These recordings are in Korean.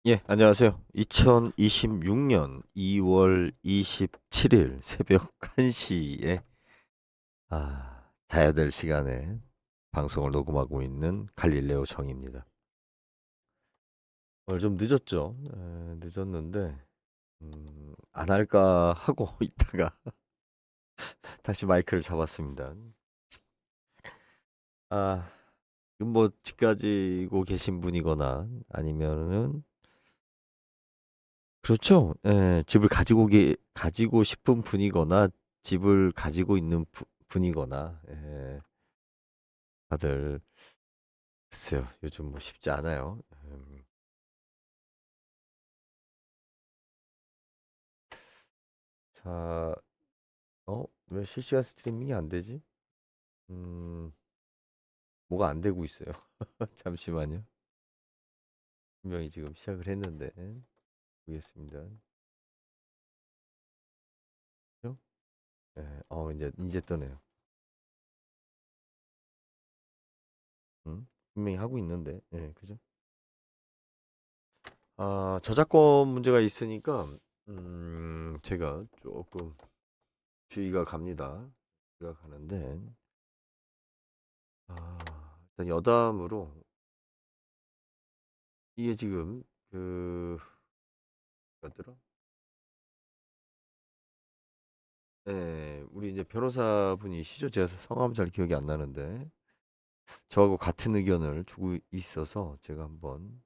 예, 안녕하세요. 2026년 2월 27일 새벽 1시에 자야 될 시간에 방송을 녹음하고 있는 갈릴레오 정입니다. 오늘 좀 늦었죠? 늦었는데 안 할까 하고 있다가 다시 마이크를 잡았습니다. 아, 지금 뭐 집 가지고 계신 분이거나 아니면은 그렇죠. 집을 가지고 싶은 분이거나 집을 가지고 있는 분이거나 다들 글쎄요. 요즘 뭐 쉽지 않아요. 자, 왜 실시간 스트리밍이 안 되지? 음, 뭐가 안 되고 있어요. 잠시만요. 분명히 지금 시작을 했는데 보겠습니다. 그죠? 이제 뜨네요. 분명히 하고 있는데, 그죠? 저작권 문제가 있으니까 제가 조금 주의가 갑니다. 주의가 가는데, 아, 일단 여담으로 이게 지금 뭐더라? 우리 이제 변호사분이시죠? 제가 성함 잘 기억이 안 나는데 저하고 같은 의견을 주고 있어서 제가 한번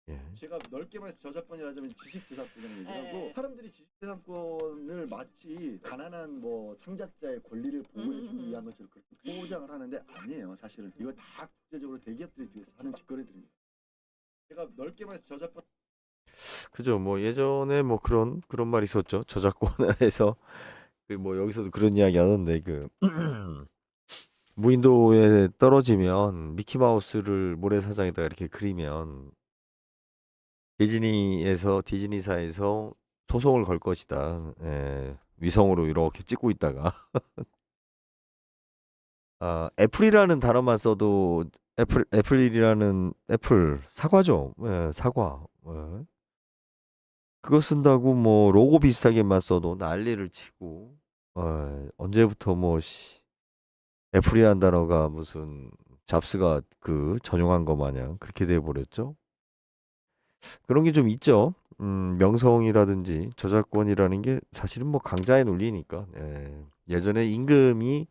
예, 제가 넓게 말해서 저작권이라자면 지식재산권이라는 얘기하고 사람들이 지식재산권을 마치 가난한 뭐 창작자의 권리를 보호해주기 위한 것처럼 그렇게 포장을 하는데 아니에요. 사실은 이거 다 국제적으로 대기업들이 뒤에서 하는 짓거리들입니다. 제가 넓게 말해서 저작권 그죠? 뭐 예전에 뭐 그런 말이 있었죠. 저작권에서 그 뭐 여기서도 그런 이야기 하던데 그 무인도에 떨어지면 미키마우스를 모래사장에다가 이렇게 그리면 디즈니사에서 소송을 걸 것이다. 위성으로 이렇게 찍고 있다가 애플이라는 단어만 써도 애플이라는 애플 사과죠. 사과. 그거 쓴다고 뭐 로고 비슷하게만 써도 난리를 치고 언제부터 뭐 애플이라는 단어가 무슨 잡스가 그 전용한 거 마냥 그렇게 돼 버렸죠. 그런 게 좀 있죠. 명성이라든지 저작권이라는 게 사실은 뭐 강자의 논리니까. 예전에 임금이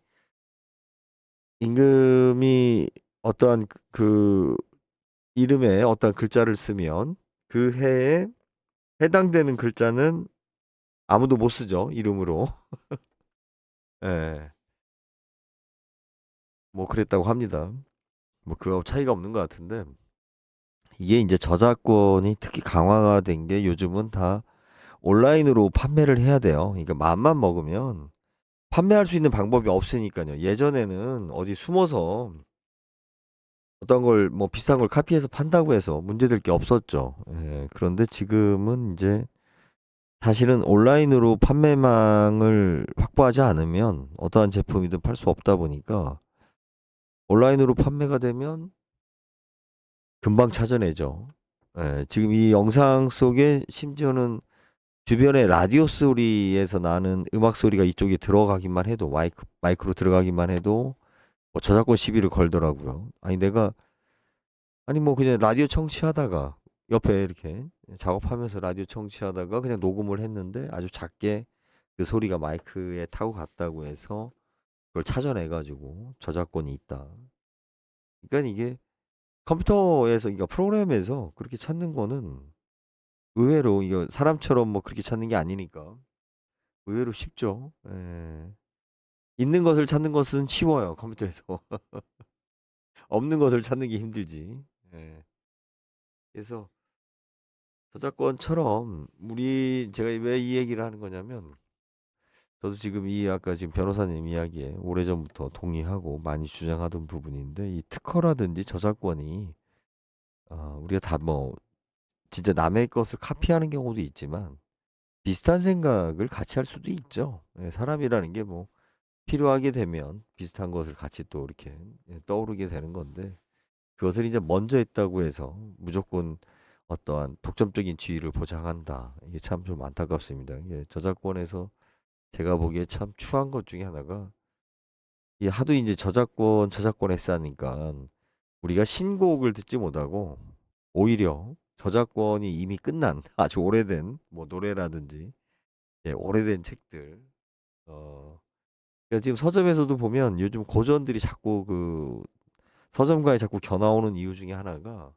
어떠한 그 이름에 어떤 글자를 쓰면 그 해에 해당되는 글자는 아무도 못 쓰죠. 이름으로. 예. 뭐 그랬다고 합니다. 뭐 그거 차이가 없는 것 같은데 이게 이제 저작권이 특히 강화가 된 게 요즘은 다 온라인으로 판매를 해야 돼요. 그러니까 마음만 먹으면 판매할 수 있는 방법이 없으니까요. 예전에는 어디 숨어서 어떤 걸 뭐 비슷한 걸 카피해서 판다고 해서 문제될 게 없었죠. 그런데 지금은 이제 사실은 온라인으로 판매망을 확보하지 않으면 어떠한 제품이든 팔 수 없다 보니까 온라인으로 판매가 되면 금방 찾아내죠. 지금 이 영상 속에 심지어는 주변에 라디오 소리에서 나는 음악 소리가 이쪽에 들어가기만 해도 마이크로 들어가기만 해도 뭐 저작권 시비를 걸더라고요. 아니 뭐 그냥 라디오 청취하다가 옆에 이렇게 작업하면서 라디오 청취하다가 그냥 녹음을 했는데 아주 작게 그 소리가 마이크에 타고 갔다고 해서 그걸 찾아내 가지고 저작권이 있다. 그러니까 이게 컴퓨터에서 그러니까 프로그램에서 그렇게 찾는 거는 의외로 이거 사람처럼 뭐 그렇게 찾는 게 아니니까 의외로 쉽죠. 있는 것을 찾는 것은 쉬워요, 컴퓨터에서. 없는 것을 찾는 게 힘들지. 예. 그래서 저작권처럼 제가 왜 이 얘기를 하는 거냐면 저도 지금 이 아까 지금 변호사님 이야기에 오래전부터 동의하고 많이 주장하던 부분인데 이 특허라든지 저작권이 우리가 다 뭐 진짜 남의 것을 카피하는 경우도 있지만 비슷한 생각을 같이 할 수도 있죠. 사람이라는 게 뭐 필요하게 되면 비슷한 것을 같이 또 이렇게 떠오르게 되는 건데 그것을 이제 먼저 했다고 해서 무조건 어떠한 독점적인 지위를 보장한다. 이게 참 좀 안타깝습니다. 이게 저작권에서 제가 보기에 참 추한 것 중에 하나가 이 하도 이제 저작권에 싸니까 우리가 신곡을 듣지 못하고 오히려 저작권이 이미 끝난 아주 오래된 뭐 노래라든지 오래된 책들 그러니까 지금 서점에서도 보면 요즘 고전들이 자꾸 그 서점가에 자꾸 겨나오는 이유 중에 하나가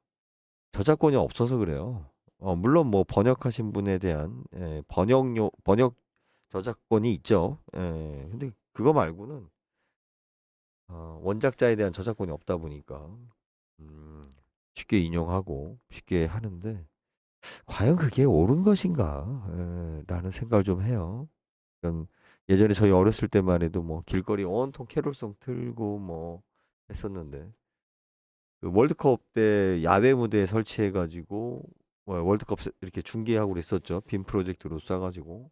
저작권이 없어서 그래요. 물론 뭐 번역하신 분에 대한 번역 저작권이 있죠. 근데 그거 말고는 원작자에 대한 저작권이 없다 보니까 음, 쉽게 인용하고 쉽게 하는데 과연 그게 옳은 것인가? 라는 생각을 좀 해요. 그럼 예전에 저희 어렸을 때만 해도 뭐 길거리 온통 캐롤송 틀고 뭐 했었는데 그 월드컵 때 야외 무대 설치해 가지고 월드컵 이렇게 중계하고 그랬었죠. 빔 프로젝트로 쏴가지고.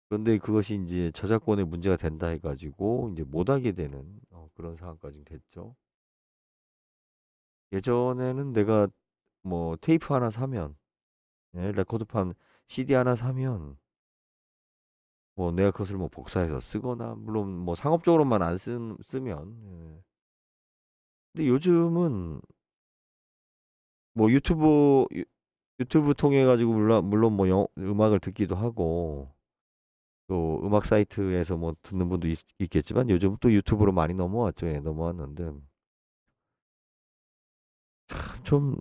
그런데 그것이 이제 저작권에 문제가 된다 해가지고 이제 못하게 되는 그런 상황까지 됐죠. 예전에는 내가 뭐 테이프 하나 사면 레코드판 CD 하나 사면 뭐 내가 그것을 뭐 복사해서 쓰거나 물론 뭐 상업적으로만 안 쓰면 근데 요즘은 뭐 유튜브 통해 가지고 물론 뭐 음악을 듣기도 하고 또 음악 사이트에서 뭐 듣는 분도 있겠지만 요즘 또 유튜브로 많이 넘어왔죠. 넘어왔는데 좀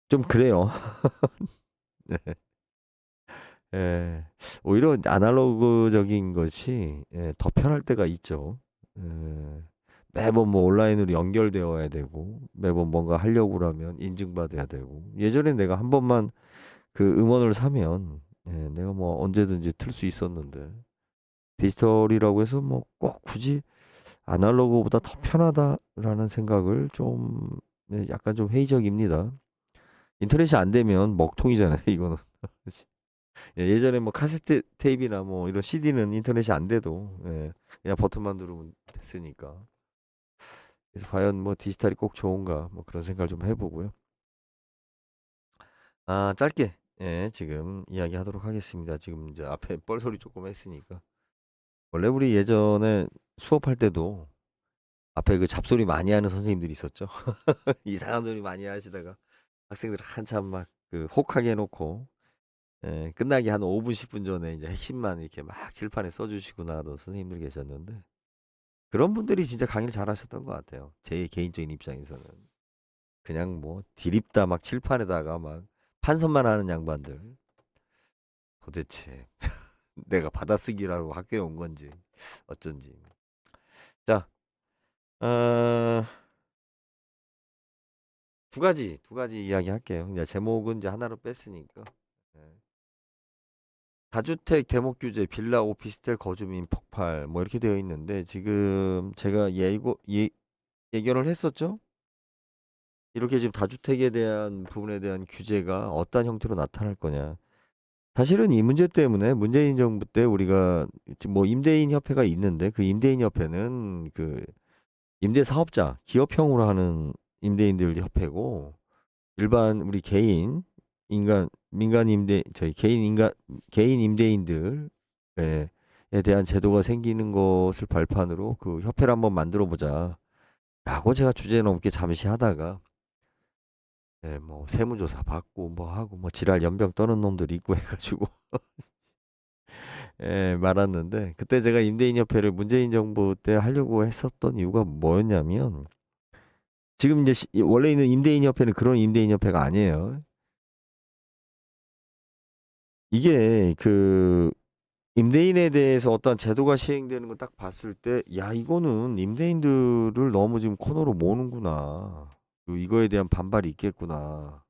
좀 그래요. 네. 예. 오히려 아날로그적인 것이 더 편할 때가 있죠. 예. 매번 뭐 온라인으로 연결되어야 되고 매번 뭔가 하려고 그러면 인증받아야 되고 예전에 내가 한 번만 그 음원을 사면 내가 뭐 언제든지 틀 수 있었는데 디지털이라고 해서 뭐 꼭 굳이 아날로그보다 더 편하다라는 생각을 좀 약간 좀 회의적입니다. 인터넷이 안 되면 먹통이잖아요, 이거는. 예전에 뭐 카세트 테이프나 뭐 이런 CD는 인터넷이 안 돼도 그냥 버튼만 누르면 됐으니까. 그래서 과연 뭐 디지털이 꼭 좋은가 뭐 그런 생각을 좀 해보고요. 짧게 지금 이야기하도록 하겠습니다. 지금 이제 앞에 뻘소리 조금 했으니까. 원래 우리 예전에 수업할 때도 앞에 그 잡소리 많이 하는 선생님들이 있었죠. 이상한 소리 많이 하시다가 학생들 한참 막 그 혹하게 해놓고 끝나기 한 5분 10분 전에 이제 핵심만 이렇게 막 칠판에 써주시고 나던 선생님들 계셨는데 그런 분들이 진짜 강의를 잘하셨던 것 같아요. 제 개인적인 입장에서는 그냥 뭐 디립다 막 칠판에다가 막 판선만 하는 양반들 도대체 내가 받아쓰기라고 학교에 온 건지 어쩐지. 자, 어, 두 가지 이야기 할게요. 이제 제목은 이제 하나로 뺐으니까. 예. 다주택 대목 규제, 빌라 오피스텔 거주민 폭발 뭐 이렇게 되어 있는데 지금 제가 예견을 했었죠. 이렇게 지금 다주택에 대한 부분에 대한 규제가 어떤 형태로 나타날 거냐. 사실은 이 문제 때문에 문재인 정부 때 우리가 지금 뭐 임대인 협회가 있는데 그 임대인 협회는 그 임대 사업자 기업형으로 하는 임대인들 협회고 일반 우리 민간 임대 저희 개인 임대인들 에 대한 제도가 생기는 것을 발판으로 그 협회를 한번 만들어 보자라고 제가 주제 넘게 잠시 하다가 뭐 세무조사 받고 뭐 하고 뭐 지랄 연병 떠는 놈들이 있고 해가지고 말았는데 그때 제가 임대인 협회를 문재인 정부 때 하려고 했었던 이유가 뭐였냐면 지금 이제 원래 있는 임대인 협회는 그런 임대인 협회가 아니에요. 이게 그 임대인에 대해서 어떤 제도가 시행되는 걸 딱 봤을 때, 야, 이거는 임대인들을 너무 지금 코너로 모는구나. 그리고 이거에 대한 반발이 있겠구나.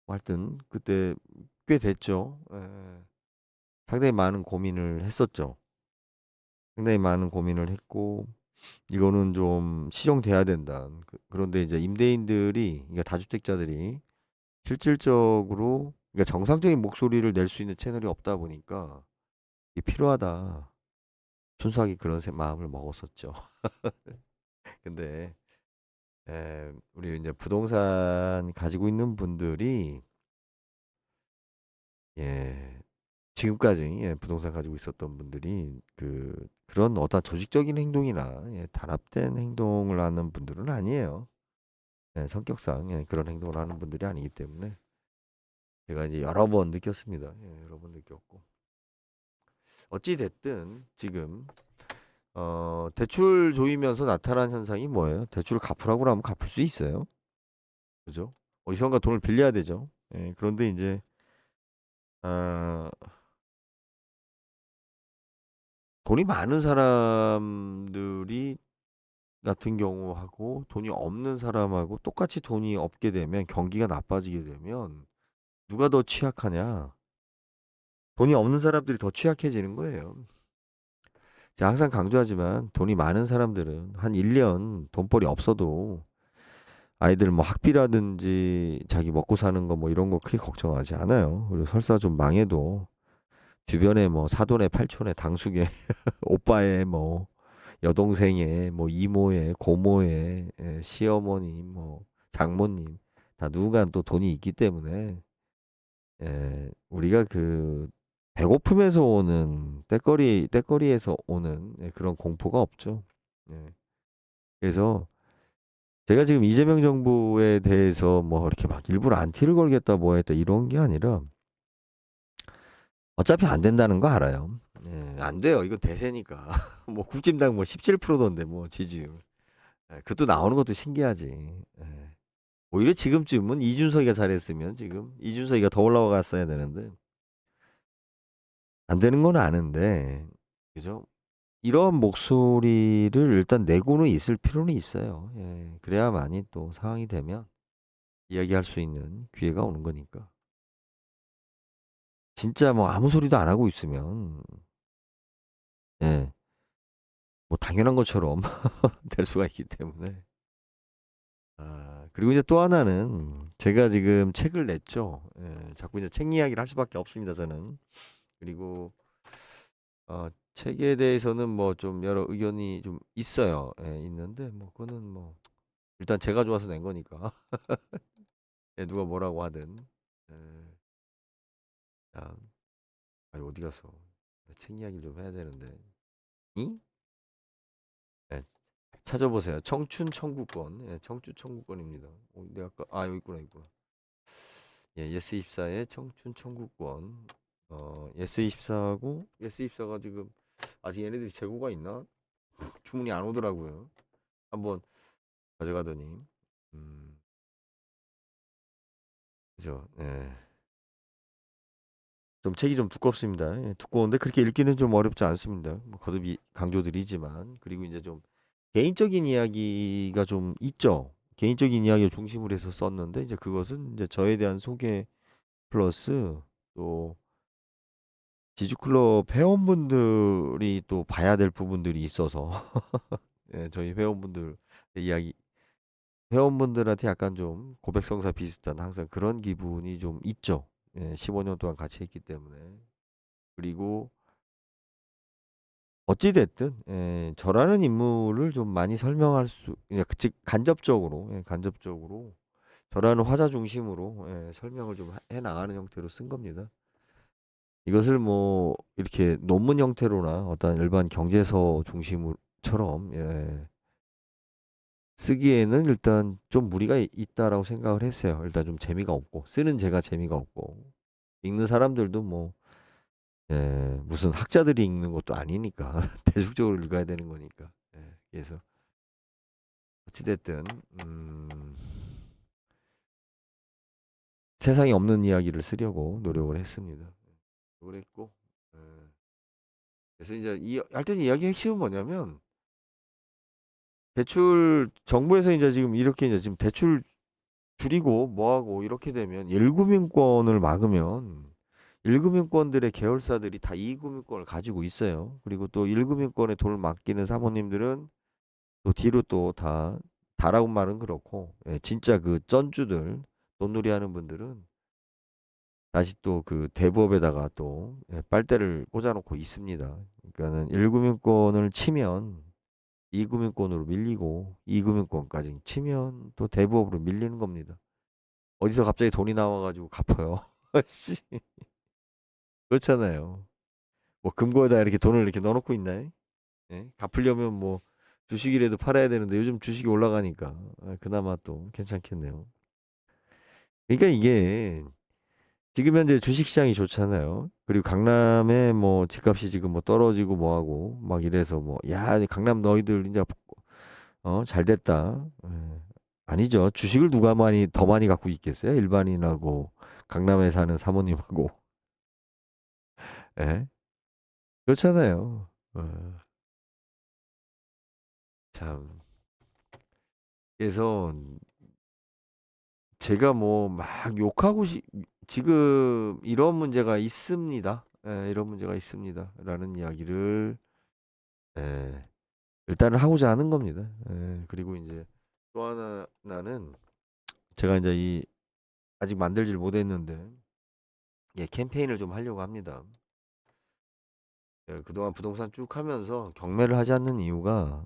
뭐 하여튼 그때 꽤 됐죠. 상당히 많은 고민을 했었죠. 상당히 많은 고민을 했고 이거는 좀 시정돼야 된다. 그런데 이제 임대인들이 그러니까 다주택자들이 실질적으로 그러니까 정상적인 목소리를 낼 수 있는 채널이 없다 보니까 이게 필요하다. 순수하게 그런 마음을 먹었었죠. 근데 우리 이제 부동산 가지고 있는 분들이 예, 지금까지 부동산 가지고 있었던 분들이 그런 어떤 조직적인 행동이나 단합된 행동을 하는 분들은 아니에요. 성격상 그런 행동을 하는 분들이 아니기 때문에 제가 이제 여러 번 느꼈습니다. 여러 번 느꼈고 어찌 됐든 지금 대출 조이면서 나타난 현상이 뭐예요? 대출을 갚으라고 하면 갚을 수 있어요. 그죠? 어디선가 돈을 빌려야 되죠. 그런데 이제 아, 돈이 많은 사람들이 같은 경우하고 돈이 없는 사람하고 똑같이 돈이 없게 되면 경기가 나빠지게 되면 누가 더 취약하냐? 돈이 없는 사람들이 더 취약해지는 거예요. 제가 항상 강조하지만 돈이 많은 사람들은 한 1년 돈벌이 없어도 아이들 뭐 학비라든지 자기 먹고 사는 거 뭐 이런 거 크게 걱정하지 않아요. 그리고 설사 좀 망해도 주변에 뭐 사돈의 팔촌의 당숙의 오빠의 뭐 여동생의 뭐 이모의 고모의 시어머님 뭐 장모님 다 누군가 또 돈이 있기 때문에 우리가 배고픔에서 오는 떼거리에서 오는 그런 공포가 없죠. 예. 그래서 제가 지금 이재명 정부에 대해서 뭐 이렇게 막 일부러 안티를 걸겠다 뭐 했다 이런 게 아니라 어차피 안 된다는 거 알아요. 안 돼요. 이거 대세니까. 뭐 국진당 뭐 17%던데 뭐 지지율. 그것도 나오는 것도 신기하지. 오히려 지금쯤은 이준석이가 잘했으면 지금 이준석이가 더 올라가 갔어야 되는데 안 되는 건 아는데 그죠? 이런 목소리를 일단 내고는 있을 필요는 있어요. 그래야만이 또 상황이 되면 이야기할 수 있는 기회가 오는 거니까. 진짜 뭐 아무 소리도 안 하고 있으면 예, 뭐 당연한 것처럼 될 수가 있기 때문에. 그리고 이제 또 하나는 제가 지금 책을 냈죠. 자꾸 이제 책 이야기를 할 수밖에 없습니다, 저는. 그리고 책에 대해서는 뭐 좀 여러 의견이 좀 있어요. 있는데 뭐 그거는 뭐 일단 제가 좋아서 낸 거니까. 누가 뭐라고 하든. 예, 자, 아니 어디 가서 책 이야기를 좀 해야 되는데. 이? 예, 찾아보세요. 청춘 청구권. 청춘 청구권입니다. 내가 여기 있구나, 여기 있구나. 예스24의 청춘 청구권. 예스24하고 예스24가 지금 아직 얘네들이 재고가 있나? 주문이 안 오더라고요. 한번 가져가더니 음, 그죠. 좀 책이 좀 두껍습니다. 두꺼운데 그렇게 읽기는 좀 어렵지 않습니다. 뭐 거듭 강조드리지만 그리고 이제 좀 개인적인 이야기가 좀 있죠. 개인적인 이야기를 중심으로 해서 썼는데 이제 그것은 이제 저에 대한 소개 플러스 또 지주클럽 회원분들이 또 봐야 될 부분들이 있어서 저희 회원분들 이야기 회원분들한테 약간 좀 고백성사 비슷한 항상 그런 기분이 좀 있죠. 15년 동안 같이 했기 때문에. 그리고 어찌 됐든 저라는 인물을 좀 많이 설명할 수 그냥 즉 간접적으로 간접적으로 저라는 화자 중심으로 설명을 좀 해 나가는 형태로 쓴 겁니다. 이것을 뭐 이렇게 논문 형태로나 어떤 일반 경제서 중심처럼 쓰기에는 일단 좀 무리가 있다라고 생각을 했어요. 일단 좀 재미가 없고 쓰는 제가 재미가 없고 읽는 사람들도 뭐 무슨 학자들이 읽는 것도 아니니까 대중적으로 읽어야 되는 거니까. 그래서 어찌됐든 세상에 없는 이야기를 쓰려고 노력을 했습니다. 그랬고 예. 그래서 이제 하여튼 이야기의 핵심은 뭐냐면 대출 정부에서 이제 지금 이렇게 이제 지금 대출 줄이고 뭐하고 이렇게 되면 1금융권을 막으면 1금융권들의 계열사들이 다 2금융권을 가지고 있어요. 그리고 또 1금융권에 돈을 맡기는 사모님들은 또 뒤로 또 다라고 말은 그렇고 진짜 그 쩐주들 돈놀이 하는 분들은 다시 또 그 대부업에다가 또 빨대를 꽂아놓고 있습니다. 그러니까는 1금융권을 치면 이금융권으로 밀리고 이금융권까지 치면 또 대부업으로 밀리는 겁니다. 어디서 갑자기 돈이 나와가지고 갚아요. 씨, 그렇잖아요. 뭐 금고에다 이렇게 돈을 이렇게 넣어놓고 있나요? 예? 갚으려면 뭐 주식이라도 팔아야 되는데 요즘 주식이 올라가니까 그나마 또 괜찮겠네요. 그러니까 이게 지금 현재 주식시장이 좋잖아요. 그리고 강남에 뭐 집값이 지금 뭐 떨어지고 뭐하고 막 이래서 뭐 야 강남 너희들 이제 잘 됐다. 아니죠. 주식을 누가 더 많이 갖고 있겠어요? 일반인하고 강남에 사는 사모님하고. 예? 그렇잖아요. 참. 그래서 제가 뭐 막 지금 이런 문제가 있습니다. 예, 이런 문제가 있습니다. 라는 이야기를 예, 일단은 하고자 하는 겁니다. 예, 그리고 이제 또 하나는 제가 이제 아직 만들질 못했는데 예, 캠페인을 좀 하려고 합니다. 예, 그동안 부동산 쭉 하면서 경매를 하지 않는 이유가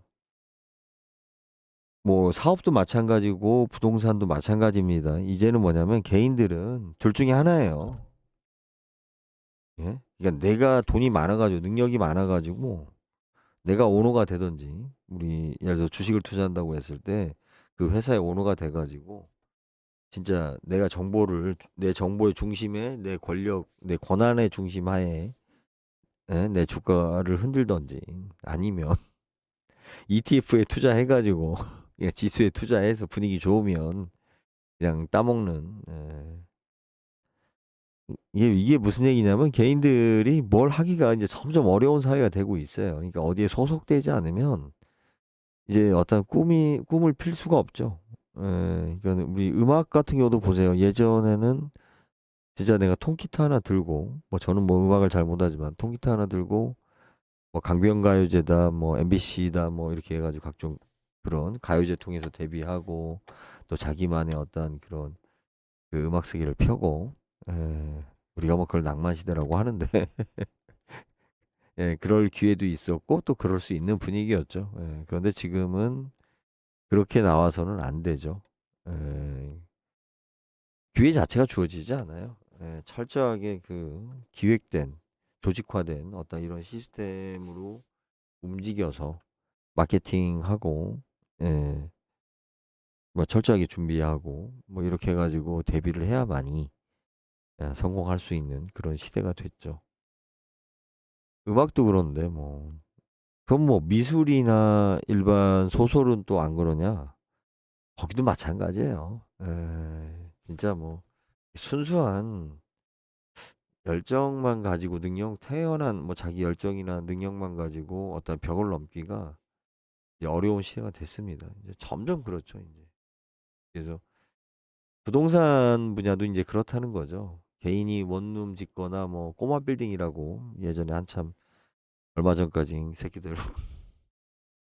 뭐 사업도 마찬가지고 부동산도 마찬가지입니다. 이제는 뭐냐면 개인들은 둘 중에 하나예요. 예? 그러니까 내가 돈이 많아가지고 능력이 많아가지고 내가 오너가 되든지 우리 예를 들어 주식을 투자한다고 했을 때 그 회사의 오너가 돼가지고 진짜 내 정보의 중심에 내 권력 내 권한의 중심 하에 예? 내 주가를 흔들든지 아니면 ETF에 투자해가지고 예, 지수에 투자해서 분위기 좋으면 그냥 따먹는 이게 무슨 얘기냐면 개인들이 뭘 하기가 이제 점점 어려운 사회가 되고 있어요. 그러니까 어디에 소속되지 않으면 이제 어떤 꿈을 필 수가 없죠. 그러니까 우리 음악 같은 경우도 보세요. 예전에는 진짜 내가 통기타 하나 들고 뭐 저는 뭐 음악을 잘 못하지만 통기타 하나 들고 뭐 강변가요제다 뭐 MBC다 뭐 이렇게 해가지고 각종 그런 가요제 통해서 데뷔하고 또 자기만의 어떤 그런 그 음악 세계를 펴고 우리가 뭐 그걸 낭만 시대라고 하는데 예, 그럴 기회도 있었고 또 그럴 수 있는 분위기였죠. 예, 그런데 지금은 그렇게 나와서는 안 되죠. 예, 기회 자체가 주어지지 않아요. 예, 철저하게 그 기획된 조직화된 어떤 이런 시스템으로 움직여서 마케팅하고 예, 뭐 철저하게 준비하고 뭐 이렇게 해가지고 데뷔를 해야만이 성공할 수 있는 그런 시대가 됐죠. 음악도 그런데 뭐 그럼 뭐 미술이나 일반 소설은 또 안 그러냐? 거기도 마찬가지예요. 진짜 뭐 순수한 열정만 가지고 태어난 뭐 자기 열정이나 능력만 가지고 어떤 벽을 넘기가 이제 어려운 시대가 됐습니다. 이제 점점 그렇죠, 이제. 그래서 부동산 분야도 이제 그렇다는 거죠. 개인이 원룸 짓거나 뭐 꼬마 빌딩이라고 예전에 한참 얼마 전까지 새끼들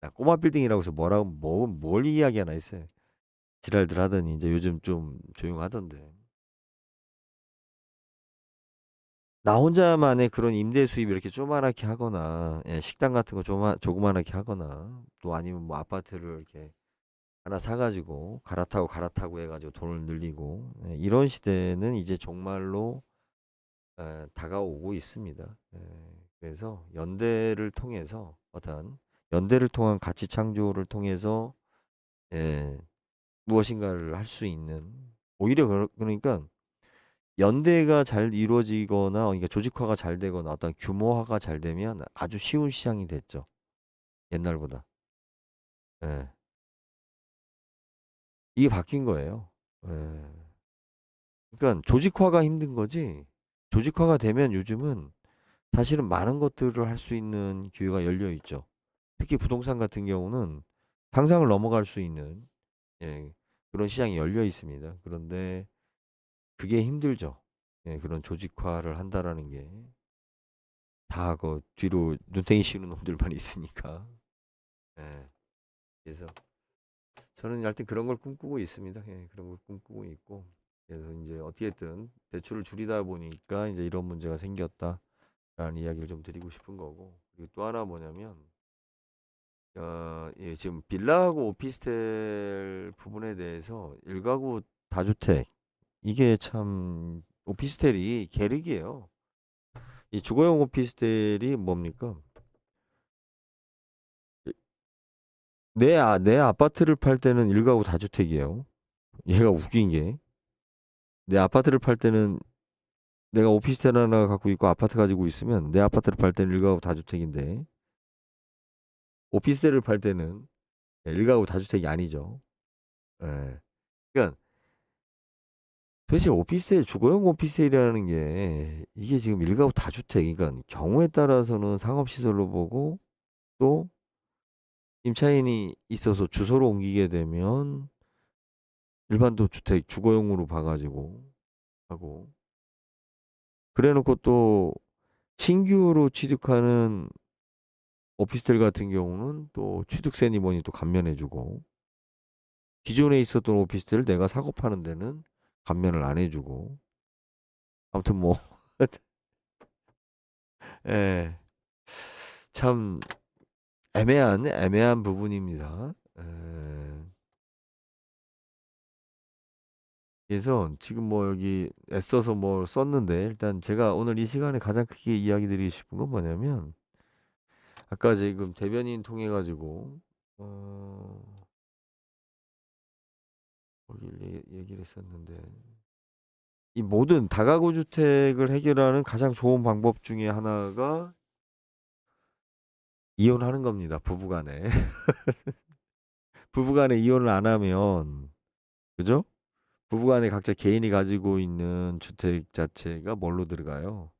야, 꼬마 빌딩이라고 해서 뭘 이야기하나 했어요. 지랄들 하더니 이제 요즘 좀 조용하던데. 나 혼자만의 그런 임대 수입 이렇게 조그만하게 하거나 예, 식당 같은 거 조그만하게 하거나 또 아니면 뭐 아파트를 이렇게 하나 사가지고 갈아타고 해가지고 돈을 늘리고 예, 이런 시대는 이제 정말로 다가오고 있습니다. 그래서 연대를 통한 가치 창조를 통해서 예, 무엇인가를 할 수 있는 오히려 그러니까 연대가 잘 이루어지거나 그러니까 조직화가 잘 되거나 어떤 규모화가 잘 되면 아주 쉬운 시장이 됐죠. 옛날보다. 예. 이게 바뀐 거예요. 예. 그러니까 조직화가 힘든 거지. 조직화가 되면 요즘은 사실은 많은 것들을 할 수 있는 기회가 열려 있죠. 특히 부동산 같은 경우는 상상을 넘어갈 수 있는 예, 그런 시장이 열려 있습니다. 그런데 그게 힘들죠. 예, 그런 조직화를 한다라는 게. 다 그 뒤로 눈탱이 씌우는 놈들만 있으니까. 예. 그래서 저는 하여튼 그런 걸 꿈꾸고 있습니다. 예, 그런 걸 꿈꾸고 있고. 그래서 이제 어떻게든 대출을 줄이다 보니까 이제 이런 문제가 생겼다라는 이야기를 좀 드리고 싶은 거고. 그리고 또 하나 뭐냐면 예, 지금 빌라하고 오피스텔 부분에 대해서 일가구 다주택 이게 참 오피스텔이 계륵이에요. 이 주거용 오피스텔이 뭡니까? 내 아파트를 팔 때는 일가구 다주택이에요. 얘가 웃긴 게 내 아파트를 팔 때는 내가 오피스텔 하나 갖고 있고 아파트 가지고 있으면 내 아파트를 팔 때는 일가구 다주택인데 오피스텔을 팔 때는 일가구 다주택이 아니죠. 예. 그러니까 도대체 오피스텔 주거용 오피스텔이라는 게 이게 지금 일가구 다주택 그러니까 경우에 따라서는 상업시설로 보고 또 임차인이 있어서 주소로 옮기게 되면 일반도 주택 주거용으로 봐가지고 하고 그래 놓고 또 신규로 취득하는 오피스텔 같은 경우는 또 취득세 니뭐니 또 감면해주고 기존에 있었던 오피스텔을 내가 사고 파는 데는 감면을 안 해주고 아무튼 뭐 예, 참 애매한 부분입니다. 그래서 지금 뭐 여기 애써서 뭐 썼는데 일단 제가 오늘 이 시간에 가장 크게 이야기 드리고 싶은 건 뭐냐면 아까 지금 대변인 통해 가지고 어 거길 얘기를 했었는데 이 모든 다가구 주택을 해결하는 가장 좋은 방법 중에 하나가 이혼하는 겁니다. 부부간에. 부부간에 이혼을 안 하면 그죠? 부부간에 각자 개인이 가지고 있는 주택 자체가 뭘로 들어가요?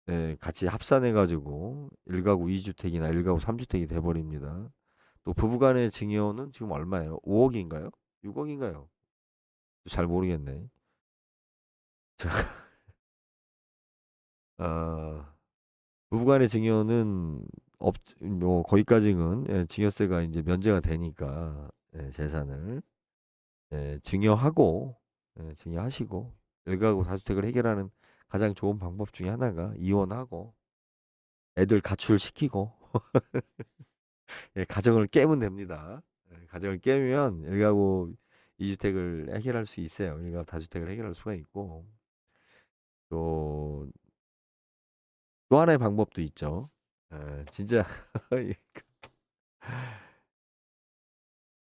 네, 같이 합산해 가지고 1가구 2주택이나 1가구 3주택이 돼 버립니다. 또 부부간의 증여는 지금 얼마예요? 5억인가요? 6억인가요? 잘 모르겠네. 자, 부부간의 증여는 뭐 거기까지는 예, 증여세가 이제 면제가 되니까 예, 재산을 증여하고 증여하시고 1가구 다주택을 해결하는 가장 좋은 방법 중에 하나가 이혼하고 애들 가출시키고 예, 가정을 깨면 됩니다. 예, 가정을 깨면 1가구 2주택을 해결할 수 있어요. 1가구 다주택을 해결할 수가 있고 또 또 하나의 방법도 있죠. 진짜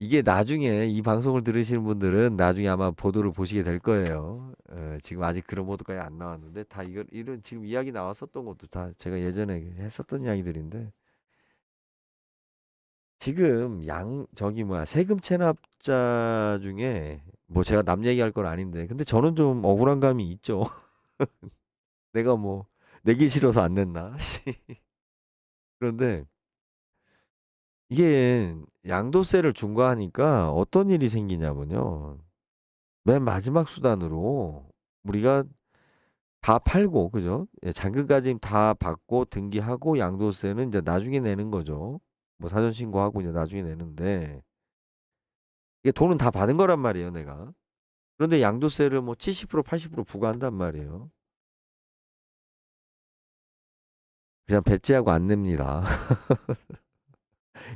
이게 나중에 이 방송을 들으시는 분들은 나중에 아마 보도를 보시게 될 거예요. 지금 아직 그런 보도까지 안 나왔는데 다 이런 지금 이야기 나왔었던 것도 다 제가 예전에 했었던 이야기들인데 지금 저기 뭐야 세금 체납자 중에 뭐 제가 남 얘기할 건 아닌데 근데 저는 좀 억울한 감이 있죠. 내가 뭐 내기 싫어서 안 냈나? 그런데 이게 양도세를 중과하니까 어떤 일이 생기냐면요. 맨 마지막 수단으로 우리가 다 팔고 그죠? 예, 잔금까지 다 받고 등기하고 양도세는 이제 나중에 내는 거죠. 뭐 사전 신고하고 이제 나중에 내는데 이게 돈은 다 받은 거란 말이에요, 내가. 그런데 양도세를 뭐 70% 80% 부과한단 말이에요. 그냥 배째하고 안 냅니다.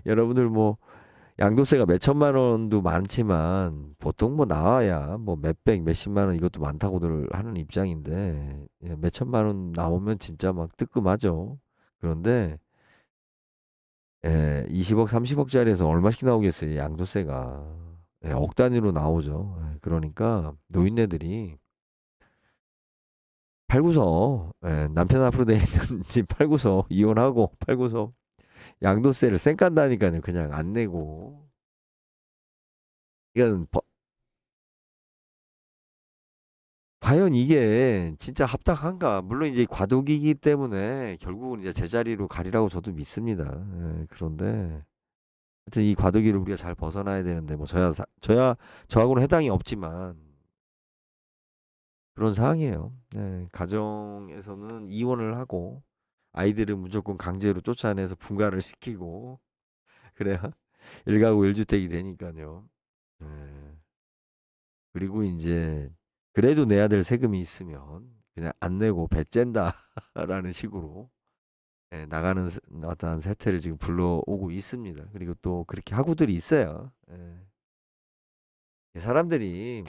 여러분들 뭐 양도세가 몇 천만 원도 많지만 보통 뭐 나와야 뭐 몇백 몇십만 원 이것도 많다고들 하는 입장인데 예, 몇 천만 원 나오면 진짜 막 뜨끔하죠. 그런데 20억 30억짜리에서 얼마씩 나오겠어요 양도세가. 억 단위로 나오죠. 그러니까 노인네들이 팔고서 남편 앞으로 돼 있는 집 팔고서 이혼하고 팔고서 양도세를 쌩 깐다니까요. 그냥 안 내고. 이건 과연 이게 진짜 합당한가? 물론 이제 과도기이기 때문에 결국은 이제 제자리로 가리라고 저도 믿습니다. 그런데 하여튼 이 과도기를 우리가 잘 벗어나야 되는데 뭐 저하고는 해당이 없지만 그런 상황이에요. 가정에서는 이혼을 하고 아이들은 무조건 강제로 쫓아내서 분가를 시키고 그래야 1가구 1주택이 되니까요. 예. 그리고 이제 그래도 내야 될 세금이 있으면 그냥 안 내고 배쨘다라는 식으로 예, 나가는 어떠한 세태를 지금 불러오고 있습니다. 그리고 또 그렇게 학우들이 있어요. 예. 이 사람들이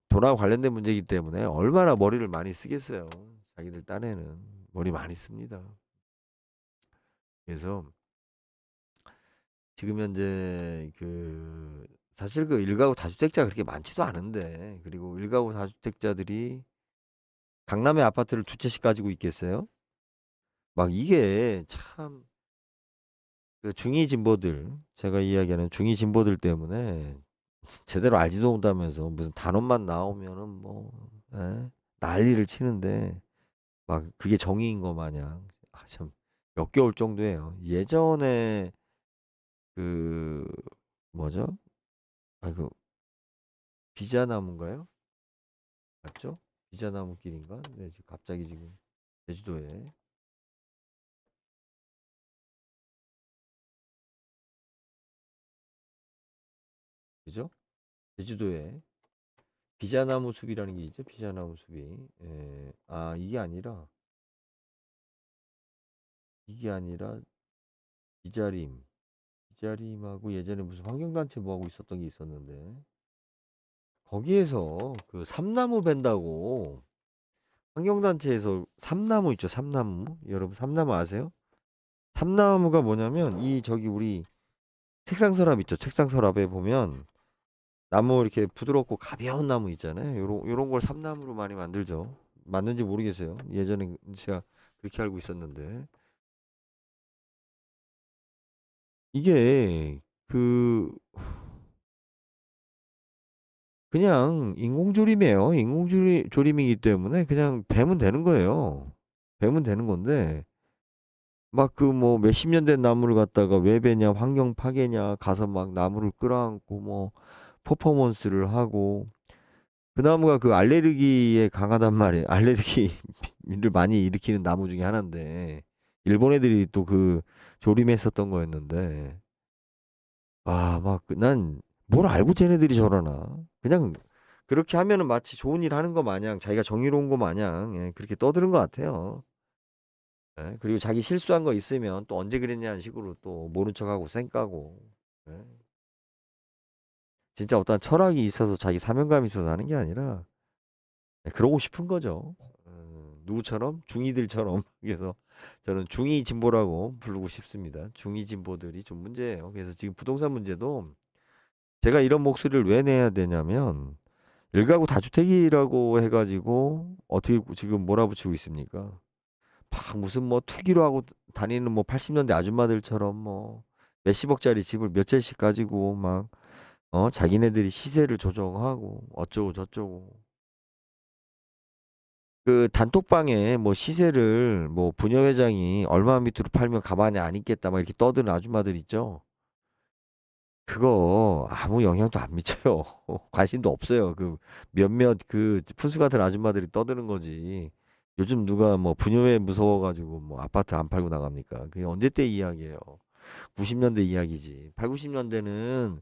돈하고 관련된 문제이기 때문에 얼마나 머리를 많이 쓰겠어요. 자기들 딴에는 머리 많이 씁니다. 그래서 지금 현재 사실 그 일가구 다주택자가 그렇게 많지도 않은데, 그리고 일가구 다주택자들이 강남의 아파트를 두 채씩 가지고 있겠어요? 막 이게 참 그 중이 진보들, 제가 이야기하는 중이 진보들 때문에 제대로 알지도 못하면서 무슨 단어만 나오면은 뭐 난리를 치는데, 막 그게 정의인 거 마냥 참 역겨울 정도예요. 예전에 그 뭐죠? 그 비자나무인가요? 맞죠? 비자나무 길인가? 네, 지금 갑자기 지금 제주도에 그죠? 제주도에 비자나무 숲이라는 게 있죠. 비자나무 숲이. 예. 아, 이게 아니라 이자림하고 예전에 무슨 환경단체 뭐 하고 있었던 게 있었는데, 거기에서 그 삼나무 벤다고, 환경단체에서 삼나무 있죠. 삼나무. 여러분 삼나무 아세요? 삼나무가 뭐냐면 이 저기 우리 책상 서랍 있죠. 책상 서랍에 보면 나무 이렇게 부드럽고 가벼운 나무 있잖아요. 요런 걸 삼나무로 많이 만들죠. 맞는지 모르겠어요. 예전에 제가 그렇게 알고 있었는데, 이게 그 그냥 인공조림이에요. 인공조림이기 때문에 그냥 베면 되는 거예요. 베면 되는 건데, 막 그 뭐 몇십 년 된 나무를 갖다가 왜 베냐, 환경 파괴냐, 가서 막 나무를 끌어안고 뭐 퍼포먼스를 하고, 그 나무가 그 알레르기에 강하단 말이에요. 알레르기를 많이 일으키는 나무 중에 하나인데, 일본 애들이 또 그 조림했었던 거였는데, 아, 막 난 뭘 알고 쟤네들이 저러나. 그냥 그렇게 하면은 마치 좋은 일 하는 거 마냥, 자기가 정의로운 거 마냥, 그렇게 떠드는 것 같아요. 그리고 자기 실수한 거 있으면 또 언제 그랬냐는 식으로 또 모른 척하고 쌩까고. 예. 진짜 어떤 철학이 있어서 자기 사명감이 있어서 하는 게 아니라 그러고 싶은 거죠. 누구처럼? 중이들처럼. 그래서 저는 중이 진보라고 부르고 싶습니다. 중이 진보들이 좀 문제예요. 그래서 지금 부동산 문제도 제가 이런 목소리를 왜 내야 되냐면, 일가구 다주택이라고 해가지고 어떻게 지금 몰아붙이고 있습니까? 막 무슨 뭐 투기로 하고 다니는 뭐 80년대 아줌마들처럼 뭐 몇십억짜리 집을 몇 채씩 가지고 막 자기네들이 시세를 조정하고 어쩌고 저쩌고, 그 단톡방에 뭐 시세를 뭐 부녀회장이 얼마 밑으로 팔면 가만히 안 있겠다 막 이렇게 떠드는 아줌마들 있죠. 그거 아무 영향도 안 미쳐요. 관심도 없어요. 그 몇몇 그 푼수 같은 아줌마들이 떠드는 거지. 요즘 누가 뭐 부녀회 무서워가지고 뭐 아파트 안 팔고 나갑니까? 그게 언제 때 이야기예요. 90년대 이야기지. 8, 90년대는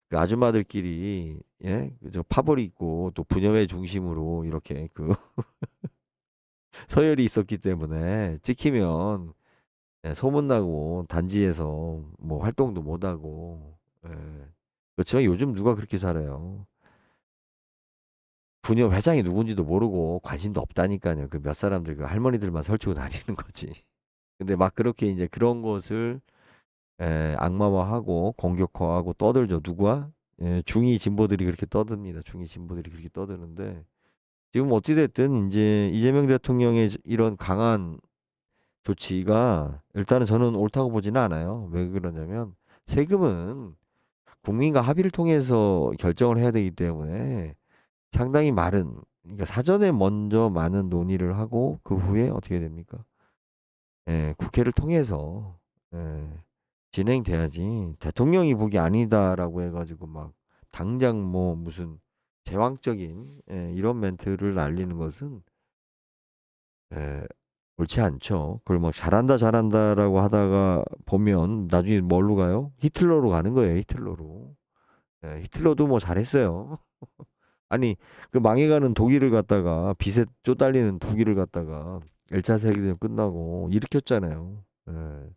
그 아줌마들끼리 그저 파벌이 있고 또 부녀회 중심으로 이렇게 그 서열이 있었기 때문에 찍히면 소문나고 단지에서 뭐 활동도 못하고. 예. 그렇지만 요즘 누가 그렇게 살아요. 부녀 회장이 누군지도 모르고 관심도 없다니까요. 그 몇 사람들 그 할머니들만 설치고 다니는 거지. 근데 막 그렇게 이제 그런 것을 악마화하고 공격화하고 떠들죠. 누가? 중이 진보들이 그렇게 떠듭니다. 중이 진보들이 그렇게 떠드는데, 지금 어찌 됐든 이제 이재명 대통령의 이런 강한 조치가 일단은 저는 옳다고 보지는 않아요. 왜 그러냐면 세금은 국민과 합의를 통해서 결정을 해야 되기 때문에 상당히 그러니까 사전에 먼저 많은 논의를 하고 그 후에 어떻게 됩니까? 국회를 통해서 예, 진행돼야지, 대통령이 보기 아니다라고 해가지고 막 당장 뭐 무슨 제왕적인 이런 멘트를 날리는 것은 예, 옳지 않죠. 그걸 막 잘한다 잘한다라고 하다가 보면 나중에 뭘로 가요? 히틀러로 가는 거예요. 히틀러로. 히틀러도 뭐 잘했어요. 아니, 그 망해가는 독일을 갖다가 빚에 쪼달리는 독일을 갖다가 1차 세계대전 끝나고 일으켰잖아요. 예.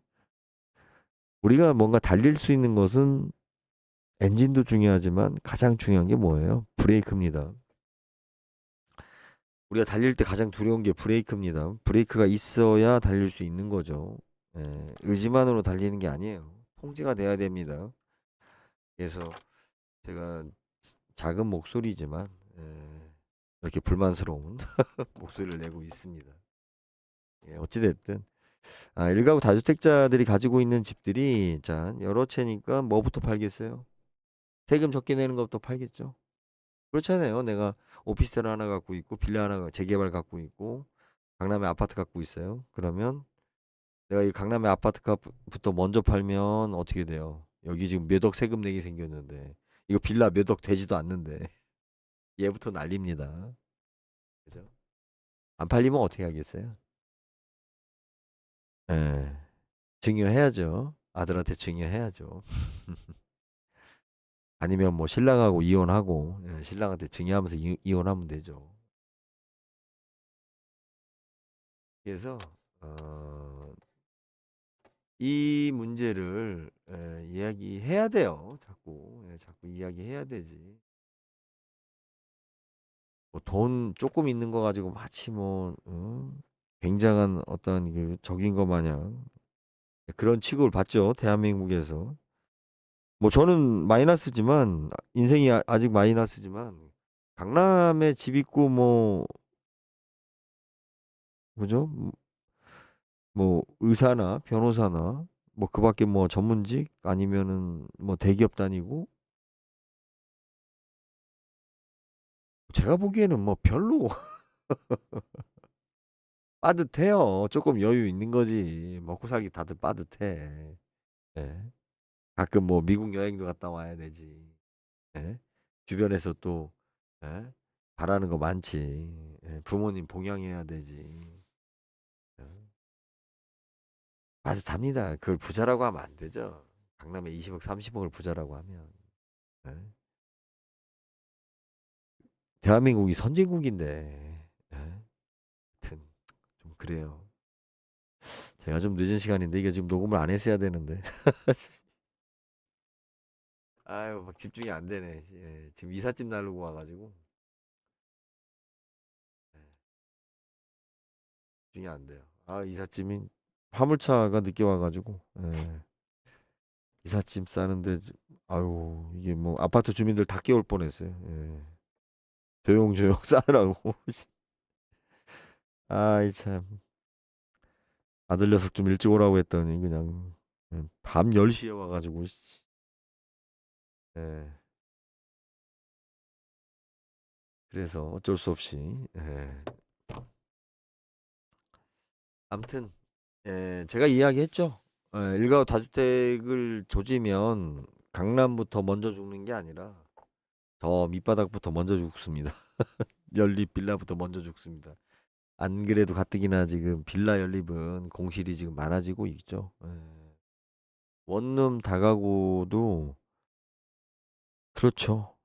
우리가 뭔가 달릴 수 있는 것은 엔진도 중요하지만 가장 중요한 게 뭐예요? 브레이크입니다. 우리가 달릴 때 가장 두려운 게 브레이크입니다. 브레이크가 있어야 달릴 수 있는 거죠. 예, 의지만으로 달리는 게 아니에요. 통제가 돼야 됩니다. 그래서 제가 작은 목소리지만 이렇게 불만스러운 목소리를 내고 있습니다. 예, 어찌됐든 일가구 다주택자들이 가지고 있는 집들이 자 여러 채니까 뭐부터 팔겠어요? 세금 적게 내는 것부터 팔겠죠. 그렇잖아요. 내가 오피스텔 하나 갖고 있고 빌라 하나 재개발 갖고 있고 강남에 아파트 갖고 있어요. 그러면 내가 이 강남에 아파트 값부터 먼저 팔면 어떻게 돼요? 여기 지금 몇 억 세금 내게 생겼는데 이거 빌라 몇 억 되지도 않는데 얘부터 날립니다. 그죠? 안 팔리면 어떻게 하겠어요? 예. 증여해야죠. 아들한테 증여해야죠. 아니면 뭐 신랑하고 이혼하고 신랑한테 증여하면서 이혼하면 되죠. 그래서 어, 이 문제를 이야기해야 돼요. 자꾸 자꾸 이야기해야 되지. 뭐 돈 조금 있는 거 가지고 마치 뭐 굉장한 어떤 그 적인 것 마냥 그런 취급을 받죠. 대한민국에서. 뭐 저는 마이너스지만 인생이 아직 마이너스지만 강남에 집 있고 뭐 그죠? 뭐 의사나 변호사나 뭐 그밖에 뭐 전문직 아니면은 뭐 대기업 다니고 제가 보기에는 뭐 별로 빠듯해요. 조금 여유 있는 거지. 먹고 살기 다들 빠듯해. 예. 가끔 뭐 미국 여행도 갔다 와야 되지. 예. 주변에서 또 예. 바라는 거 많지. 예. 부모님 봉양해야 되지. 예. 빠듯합니다. 그걸 부자라고 하면 안 되죠. 강남에 20억, 30억을 부자라고 하면. 예. 대한민국이 선진국인데. 예. 하여튼 좀 그래요. 제가 좀 늦은 시간인데 이게 지금 녹음을 안 했어야 되는데. 아유, 막 집중이 안 되네. 예. 지금 이삿짐 나르고 와가지고. 예. 집중이 안 돼요. 이삿짐이 화물차가 늦게 와가지고. 예. 이삿짐 싸는데 아유 이게 뭐 아파트 주민들 다 깨울 뻔했어요. 예. 조용조용 싸느라고. 아이 참 아들 녀석 좀 일찍 오라고 했더니 그냥 밤 10시에 와가지고 예. 그래서 어쩔 수 없이 예. 아무튼 제가 이야기했죠. 일가구 다주택을 조지면 강남부터 먼저 죽는 게 아니라 저 밑바닥부터 먼저 죽습니다. 연립 빌라부터 먼저 죽습니다. 안 그래도 가뜩이나 지금 빌라 연립은 공실이 지금 많아지고 있죠. 원룸 다가구도 그렇죠.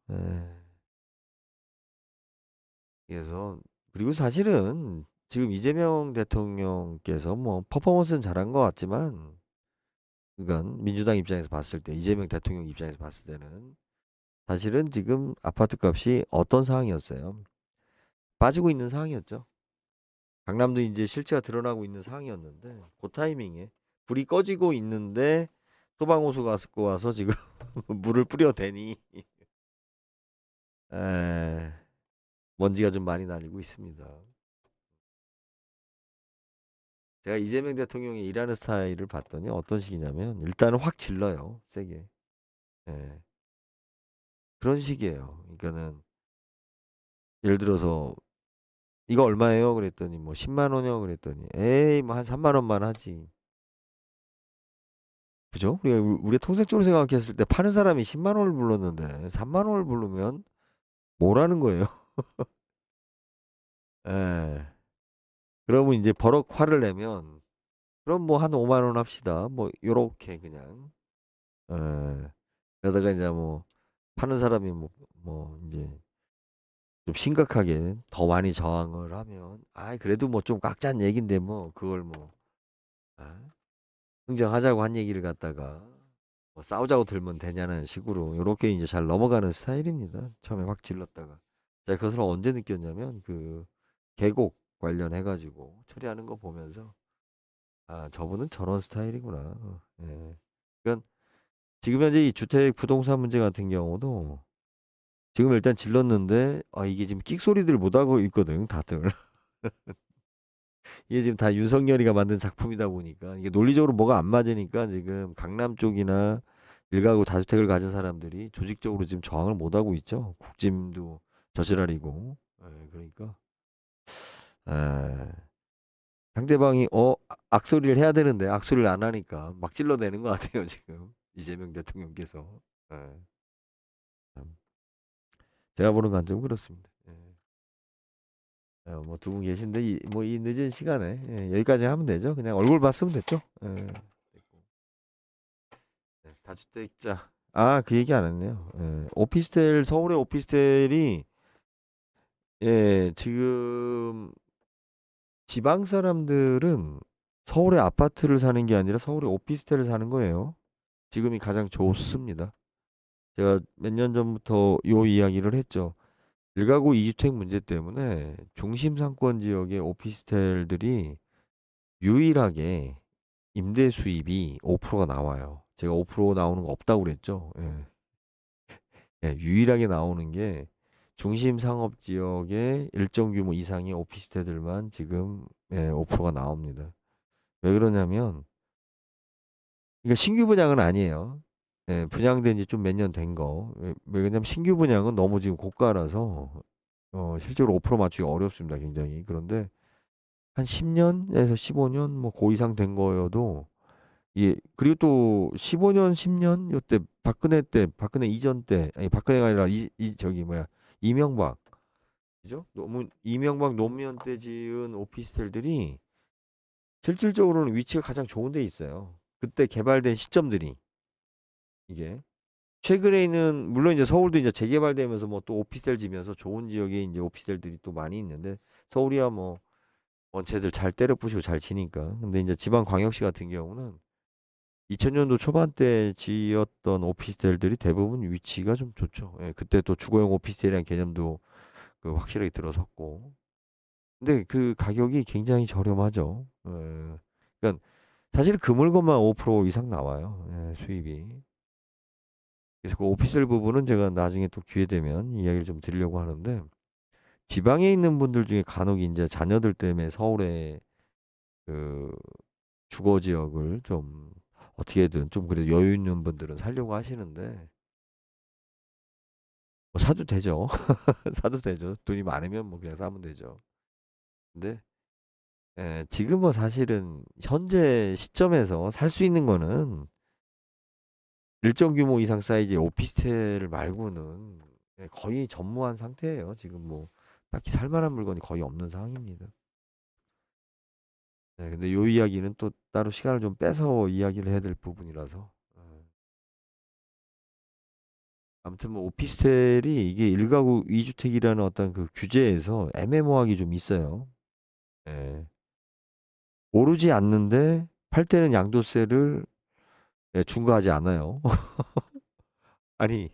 그래서 그리고 사실은 지금 이재명 대통령께서 뭐 퍼포먼스는 잘한 것 같지만 그건 민주당 입장에서 봤을 때 이재명 대통령 입장에서 봤을 때는 사실은 지금 아파트 값이 어떤 상황이었어요? 빠지고 있는 상황이었죠. 강남도 이제 실체가 드러나고 있는 상황이었는데 그 타이밍에 불이 꺼지고 있는데 소방호수가 와서 지금 물을 뿌려대니 에, 먼지가 좀 많이 날리고 있습니다. 제가 이재명 대통령이 일하는 스타일을 봤더니 어떤 식이냐면 일단은 확 질러요. 세게. 예, 그런 식이에요. 그러니까는 예를 들어서 이거 얼마예요? 그랬더니 뭐 10만 원이요? 그랬더니 에이 뭐 한 3만 원만 하지. 그죠? 우리가 통색적으로 생각했을 때 파는 사람이 10만 원을 불렀는데 3만 원을 부르면 뭐라는 거예요? 예. 그러면 이제 버럭 화를 내면 그럼 뭐 한 5만 원 합시다. 뭐 요렇게 그냥. 예. 그러다가 이제 뭐 파는 사람이 뭐 이제 좀 심각하게 더 많이 저항을 하면 그래도 뭐 좀 꽉 찬 얘긴데 뭐 그걸 뭐 아? 흥정하자고 한 얘기를 갖다가 뭐 싸우자고 들면 되냐는 식으로 요렇게 이제 잘 넘어가는 스타일입니다. 처음에 확 질렀다가. 제가 그것을 언제 느꼈냐면 그 계곡 관련해 가지고 처리하는 거 보면서 '아 저분은 저런 스타일이구나.' 예. 그러니깐 지금 현재 이 주택 부동산 문제 같은 경우도 지금 일단 질렀는데 이게 지금 끽소리들 못 하고 있거든 다들. 이게 지금 다 윤석열이가 만든 작품이다 보니까 이게 논리적으로 뭐가 안 맞으니까 지금 강남 쪽이나 일가구 다주택을 가진 사람들이 조직적으로 지금 저항을 못 하고 있죠. 국짐도 저지랄이고. 예, 그러니까 에, 상대방이 악소리를 해야 되는데 악소리를 안 하니까 막 찔러대는 것 같아요 지금 이재명 대통령께서. 예, 참. 제가 보는 관점은 그렇습니다. 예. 뭐 두 분 계신데 이 늦은 시간에 여기까지 하면 되죠. 그냥 얼굴 봤으면 됐죠. 예. 됐고. 네, 다주택자. 그 얘기 안 했네요. 예, 오피스텔 서울의 오피스텔이 지금 지방 사람들은 서울의 아파트를 사는 게 아니라 서울의 오피스텔을 사는 거예요. 지금이 가장 좋습니다. 제가 몇 년 전부터 요 이야기를 했죠. 일가구 2주택 문제 때문에 중심 상권 지역의 오피스텔들이 유일하게 임대 수입이 5%가 나와요. 제가 5% 나오는 거 없다고 그랬죠. 예. 유일하게 나오는 게 중심 상업 지역의 일정 규모 이상의 오피스텔들만 지금 5%가 나옵니다. 왜 그러냐면 이게 신규 분양은 아니에요. 분양된 지 좀 몇 년 된 거. 왜냐면 신규 분양은 너무 지금 고가라서 실제로 5% 맞추기 어렵습니다, 굉장히. 그런데 한 10년에서 15년 뭐 고 이상 된 거여도 그리고 또 15년, 10년 요때 박근혜 이전 때 아니 박근혜가 아니라 저기 뭐야 이명박 그죠? 너무 이명박 노무현 때 지은 오피스텔들이 실질적으로는 위치가 가장 좋은 데 있어요. 그때 개발된 시점들이 이게 최근에는 물론 이제 서울도 이제 재개발되면서 뭐 또 오피스텔 지면서 좋은 지역에 이제 오피스텔들이 또 많이 있는데 서울이야 뭐 원체들 잘 때려 부시고 잘 지니까. 근데 이제 지방 광역시 같은 경우는 2000년도 초반 때 지었던 오피스텔들이 대부분 위치가 좀 좋죠. 그때 또 주거용 오피스텔이라는 개념도 그 확실하게 들어섰고. 근데 그 가격이 굉장히 저렴하죠. 그러니까 사실 그 물건만 5% 이상 나와요. 수입이. 그래서 그 오피스텔 부분은 제가 나중에 또 기회 되면 이야기를 좀 드리려고 하는데 지방에 있는 분들 중에 간혹 이제 자녀들 때문에 서울에 그 주거 지역을 좀 어떻게든 좀 그래도 여유 있는 분들은 살려고 하시는데 뭐 사도 되죠. 사도 되죠. 돈이 많으면 뭐 그냥 사면 되죠. 근데 지금 뭐 사실은 현재 시점에서 살 수 있는 거는 일정 규모 이상 사이즈의 오피스텔 말고는 거의 전무한 상태예요. 지금 뭐 딱히 살 만한 물건이 거의 없는 상황입니다. 근데 요 이야기는 또 따로 시간을 좀 빼서 이야기를 해야 될 부분이라서. 아무튼 뭐 오피스텔이 이게 1가구 2주택이라는 어떤 그 규제에서 애매모호하게 좀 있어요. 예. 오르지 않는데 팔 때는 양도세를 중과하지 않아요. 아니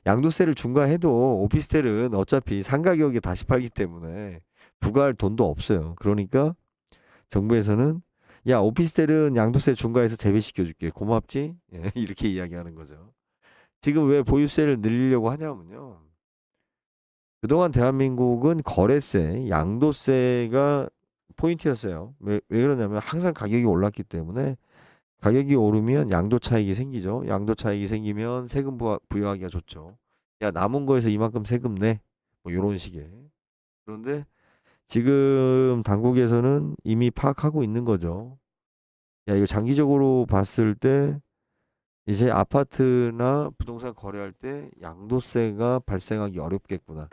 양도세를 중과해도 오피스텔은 어차피 상가격에 다시 팔기 때문에 부과할 돈도 없어요. 그러니까 정부에서는 야 오피스텔은 양도세 중과해서 재배시켜 줄게. 고맙지? 이렇게 이야기하는 거죠. 지금 왜 보유세를 늘리려고 하냐면요. 그동안 대한민국은 거래세, 양도세가 포인트였어요. 왜 그러냐면 항상 가격이 올랐기 때문에 가격이 오르면 양도 차익이 생기죠. 양도 차익이 생기면 세금 부여하기가 좋죠. 야, 남은 거에서 이만큼 세금 내. 뭐 요런 식의. 그런데 지금 당국에서는 이미 파악하고 있는 거죠. 야, 이거 장기적으로 봤을 때 이제 아파트나 부동산 거래할 때 양도세가 발생하기 어렵겠구나.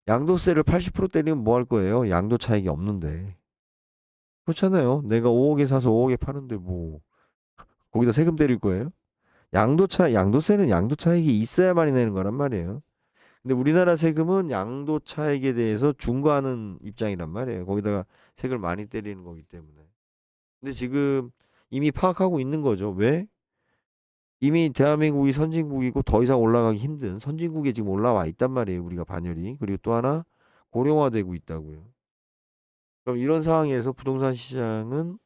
양도세를 80% 때리면 뭐 할 거예요? 양도 차익이 없는데. 그렇잖아요. 내가 5억에 사서 5억에 파는데 뭐 거기다 세금 때릴 거예요? 양도세는 양도 차익이 있어야만이 내는 거란 말이에요. 근데 우리나라 세금은 양도 차익에 대해서 중과하는 입장이란 말이에요. 거기다가 세금을 많이 때리는 거기 때문에. 근데 지금 이미 파악하고 있는 거죠. 왜? 이미 대한민국이 선진국이고 더 이상 올라가기 힘든 선진국에 지금 올라와 있단 말이에요. 우리가 반열이. 그리고 또 하나 고령화되고 있다고요. 그럼 이런 상황에서 부동산 시장은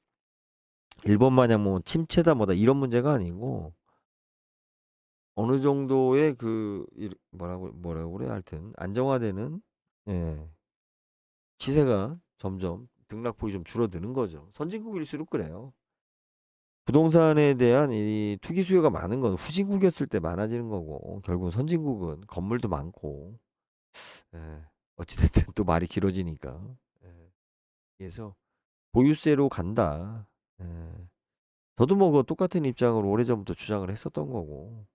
일본 마냥 뭐 침체다 뭐다 이런 문제가 아니고 어느 정도의 뭐라고 그래 하여튼 안정화되는 예, 시세가 점점 등락폭이 좀 줄어드는 거죠. 선진국일수록 그래요. 부동산에 대한 이 투기 수요가 많은 건 후진국이었을 때 많아지는 거고 결국은 선진국은 건물도 많고 예, 어찌됐든 또 말이 길어지니까 예, 그래서 보유세로 간다. 예, 저도 뭐 그 똑같은 입장으로 오래전부터 주장을 했었던 거고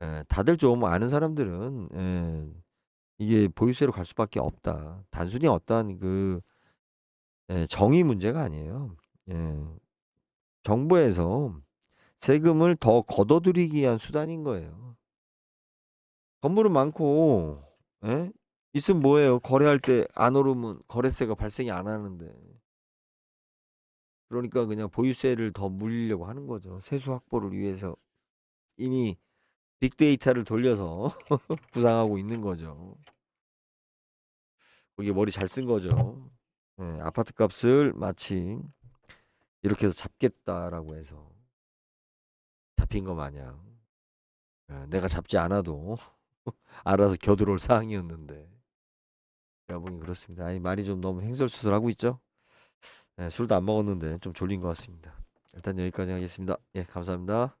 예, 다들 좀 아는 사람들은 이게 보유세로 갈 수밖에 없다. 단순히 어떠한 정의 문제가 아니에요. 예, 정부에서 세금을 더 걷어들이기 위한 수단인 거예요. 건물은 많고, 예? 있으면 뭐예요? 거래할 때 안 오르면 거래세가 발생이 안 하는데. 그러니까 그냥 보유세를 더 물리려고 하는 거죠. 세수 확보를 위해서 이미 빅데이터를 돌려서 구상하고 있는 거죠. 거기에 머리 잘 쓴 거죠. 예, 아파트 값을 마치 이렇게 해서 잡겠다라고 해서 잡힌 거 마냥 내가 잡지 않아도 알아서 겨들어올 사항이었는데 제가 보기 그렇습니다. 아니 말이 좀 너무 횡설수설하고 있죠. 술도 안 먹었는데 좀 졸린 것 같습니다. 일단 여기까지 하겠습니다. 예, 감사합니다.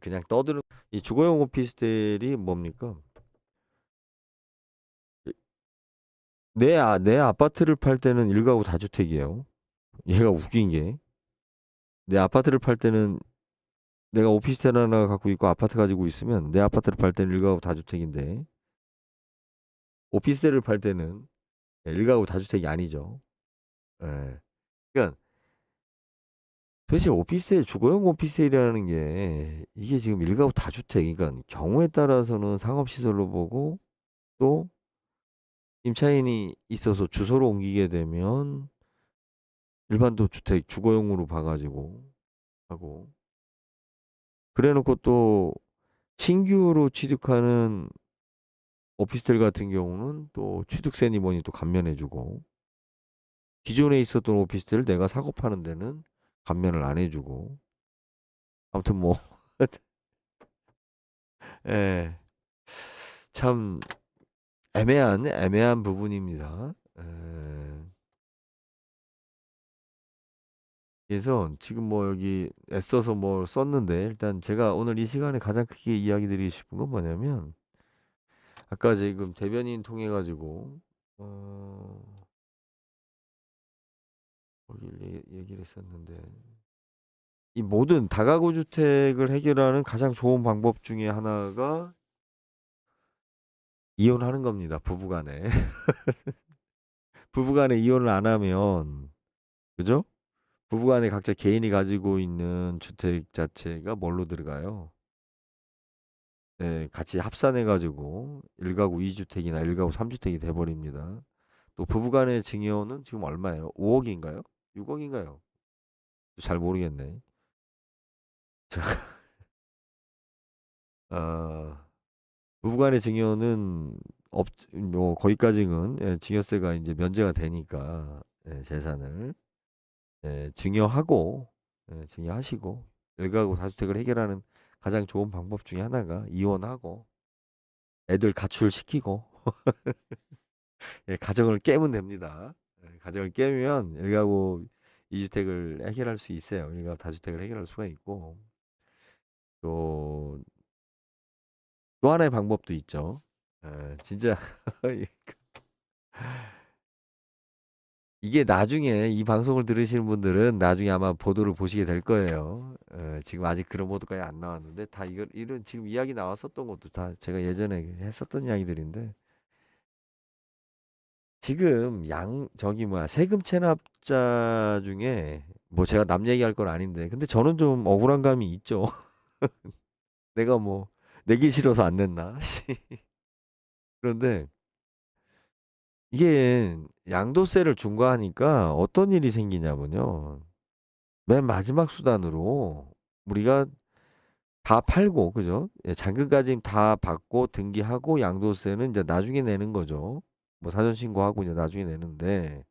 그냥 떠드는 이 주거용 오피스텔이 뭡니까? 내 아파트를 팔 때는 일가구 다주택이에요. 얘가 웃긴 게 내 아파트를 팔 때는 내가 오피스텔 하나 갖고 있고 아파트 가지고 있으면 내 아파트를 팔 때는 일가구 다주택인데 오피스텔을 팔 때는 일가구 다주택이 아니죠. 예. 그러니까 도대체 오피스텔 주거용 오피스텔이라는 게 이게 지금 일가구 다주택 그러니까 경우에 따라서는 상업시설로 보고 또 임차인이 있어서 주소로 옮기게 되면 일반도 주택 주거용으로 봐가지고 하고 그래 놓고 또 신규로 취득하는 오피스텔 같은 경우는 또 취득세니 뭐니 또 감면해주고 기존에 있었던 오피스텔을 내가 사고 파는 데는 감면을 안 해주고 아무튼 뭐 예, 참 애매한 부분입니다. 그래서 지금 뭐 여기 애써서 뭐 썼는데 일단 제가 오늘 이 시간에 가장 크게 이야기 드리고 싶은 건 뭐냐면 아까 지금 대변인 통해 가지고 어 거기 얘기를 했었는데 이 모든 다가구 주택을 해결하는 가장 좋은 방법 중에 하나가 이혼하는 겁니다. 부부간에. 부부간에 이혼을 안 하면 그죠? 부부간에 각자 개인이 가지고 있는 주택 자체가 뭘로 들어가요? 네, 같이 합산해 가지고 1가구 2주택이나 1가구 3주택이 돼 버립니다. 또 부부간의 증여는 지금 얼마예요? 5억인가요? 6억인가요? 잘 모르겠네. 자, 어, 부부간의 증여는 뭐 거기까지는 증여세가 이제 면제가 되니까 재산을 증여하고 증여하시고 1가구 다주택을 해결하는 가장 좋은 방법 중에 하나가 이혼하고 애들 가출시키고 가정을 깨면 됩니다. 가정을 깨면 1가구 2주택을 해결할 수 있어요. 1가구 다주택을 해결할 수가 있고 또 또 하나의 방법도 있죠. 진짜 이게 나중에 이 방송을 들으시는 분들은 나중에 아마 보도를 보시게 될 거예요. 지금 아직 그런 보도까지 안 나왔는데 다 이런 지금 이야기 나왔었던 것도 다 제가 예전에 했었던 이야기들인데 지금 저기 뭐야 세금 체납자 중에 뭐 제가 남 얘기할 건 아닌데 근데 저는 좀 억울한 감이 있죠. 내가 뭐 내기 싫어서 안 냈나? 그런데 이게 양도세를 중과하니까 어떤 일이 생기냐면요. 맨 마지막 수단으로 우리가 다 팔고, 그죠? 예, 잔금까지 다 받고 등기하고 양도세는 이제 나중에 내는 거죠. 뭐 사전 신고하고 이제 나중에 내는데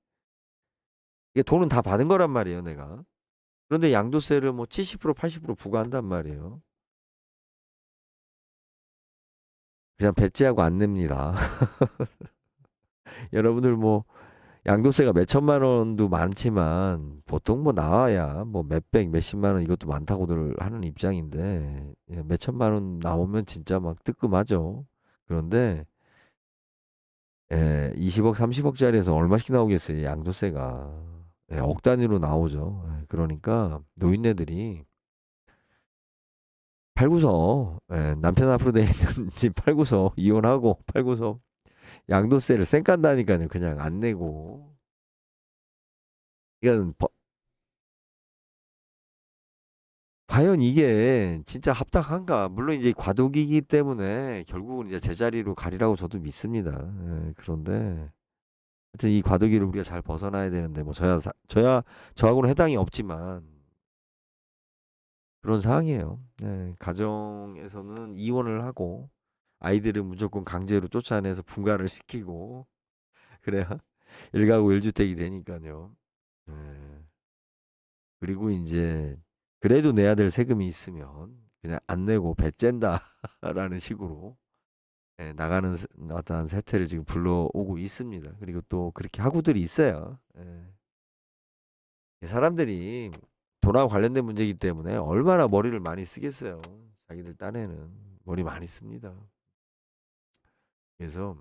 이게 돈은 다 받은 거란 말이에요, 내가. 그런데 양도세를 뭐 70% 80% 부과한단 말이에요. 그냥 배째하고 안 냅니다. 여러분들 뭐 양도세가 몇 천만 원도 많지만 보통 뭐 나와야 뭐 몇백 몇십만 원 이것도 많다고들 하는 입장인데 예, 몇 천만 원 나오면 진짜 막 뜨끔하죠. 그런데 20억 30억짜리에서 얼마씩 나오겠어요, 양도세가. 억 단위로 나오죠. 그러니까 노인네들이 팔고서 남편 앞으로 돼 있는 집 팔고서 이혼하고 팔고서 양도세를 쌩 깐다니까요. 그냥 안 내고. 이건 과연 이게 진짜 합당한가? 물론 이제 과도기이기 때문에 결국은 이제 제자리로 가리라고 저도 믿습니다. 그런데 하여튼 이 과도기를 우리가 잘 벗어나야 되는데 뭐 저하고는 해당이 없지만 그런 상황이에요. 가정에서는 이혼을 하고 아이들은 무조건 강제로 쫓아내서 분가를 시키고 그래야 일가구 일주택이 되니까요. 예. 그리고 이제 그래도 내야 될 세금이 있으면 그냥 안 내고 배쨘다라는 식으로 나가는 어떠한 세태를 지금 불러오고 있습니다. 그리고 또 그렇게 하고들이 있어요. 이 사람들이 돈하고 관련된 문제이기 때문에 얼마나 머리를 많이 쓰겠어요. 자기들 딴에는 머리 많이 씁니다. 그래서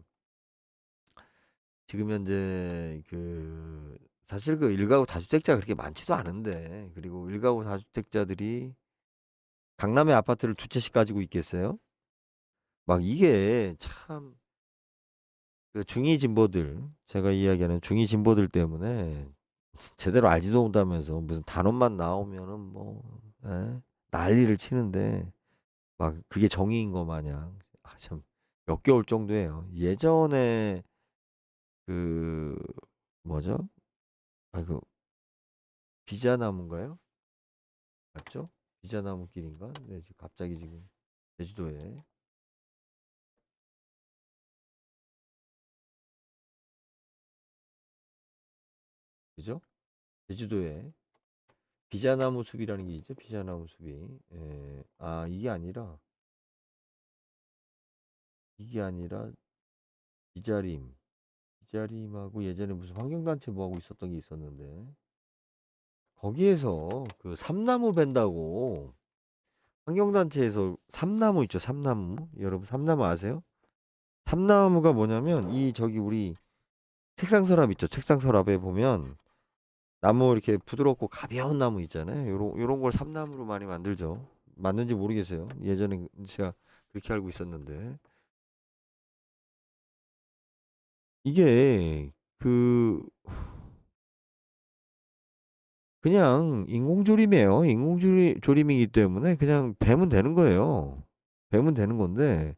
지금 현재 사실 그 일가구 다주택자가 그렇게 많지도 않은데 그리고 일가구 다주택자들이 강남의 아파트를 두 채씩 가지고 있겠어요? 막 이게 참 그 중이 진보들 제가 이야기하는 중이 진보들 때문에 제대로 알지도 못하면서 무슨 단어만 나오면은 뭐 난리를 치는데 막 그게 정의인 거 마냥 참 역겨울 정도예요. 예전에 그 뭐죠? 그 비자나무인가요? 맞죠? 비자나무 길인가? 네, 지금 갑자기 지금 제주도에 그죠? 제주도에 비자나무 숲이라는 게 있죠. 비자나무 숲이. 이게 아니라 비자림. 비자림하고 예전에 무슨 환경단체 뭐 하고 있었던 게 있었는데 거기에서 그 삼나무 벤다고 환경단체에서 삼나무 있죠. 삼나무. 여러분 삼나무 아세요? 삼나무가 뭐냐면 이 저기 우리 책상 서랍 있죠. 책상 서랍에 보면 나무 이렇게 부드럽고 가벼운 나무 있잖아요. 요런 걸 삼나무로 많이 만들죠. 맞는지 모르겠어요. 예전에 제가 그렇게 알고 있었는데 이게 그 그냥 인공조림이에요. 인공조림이기 때문에 그냥 베면 되는 거예요. 베면 되는 건데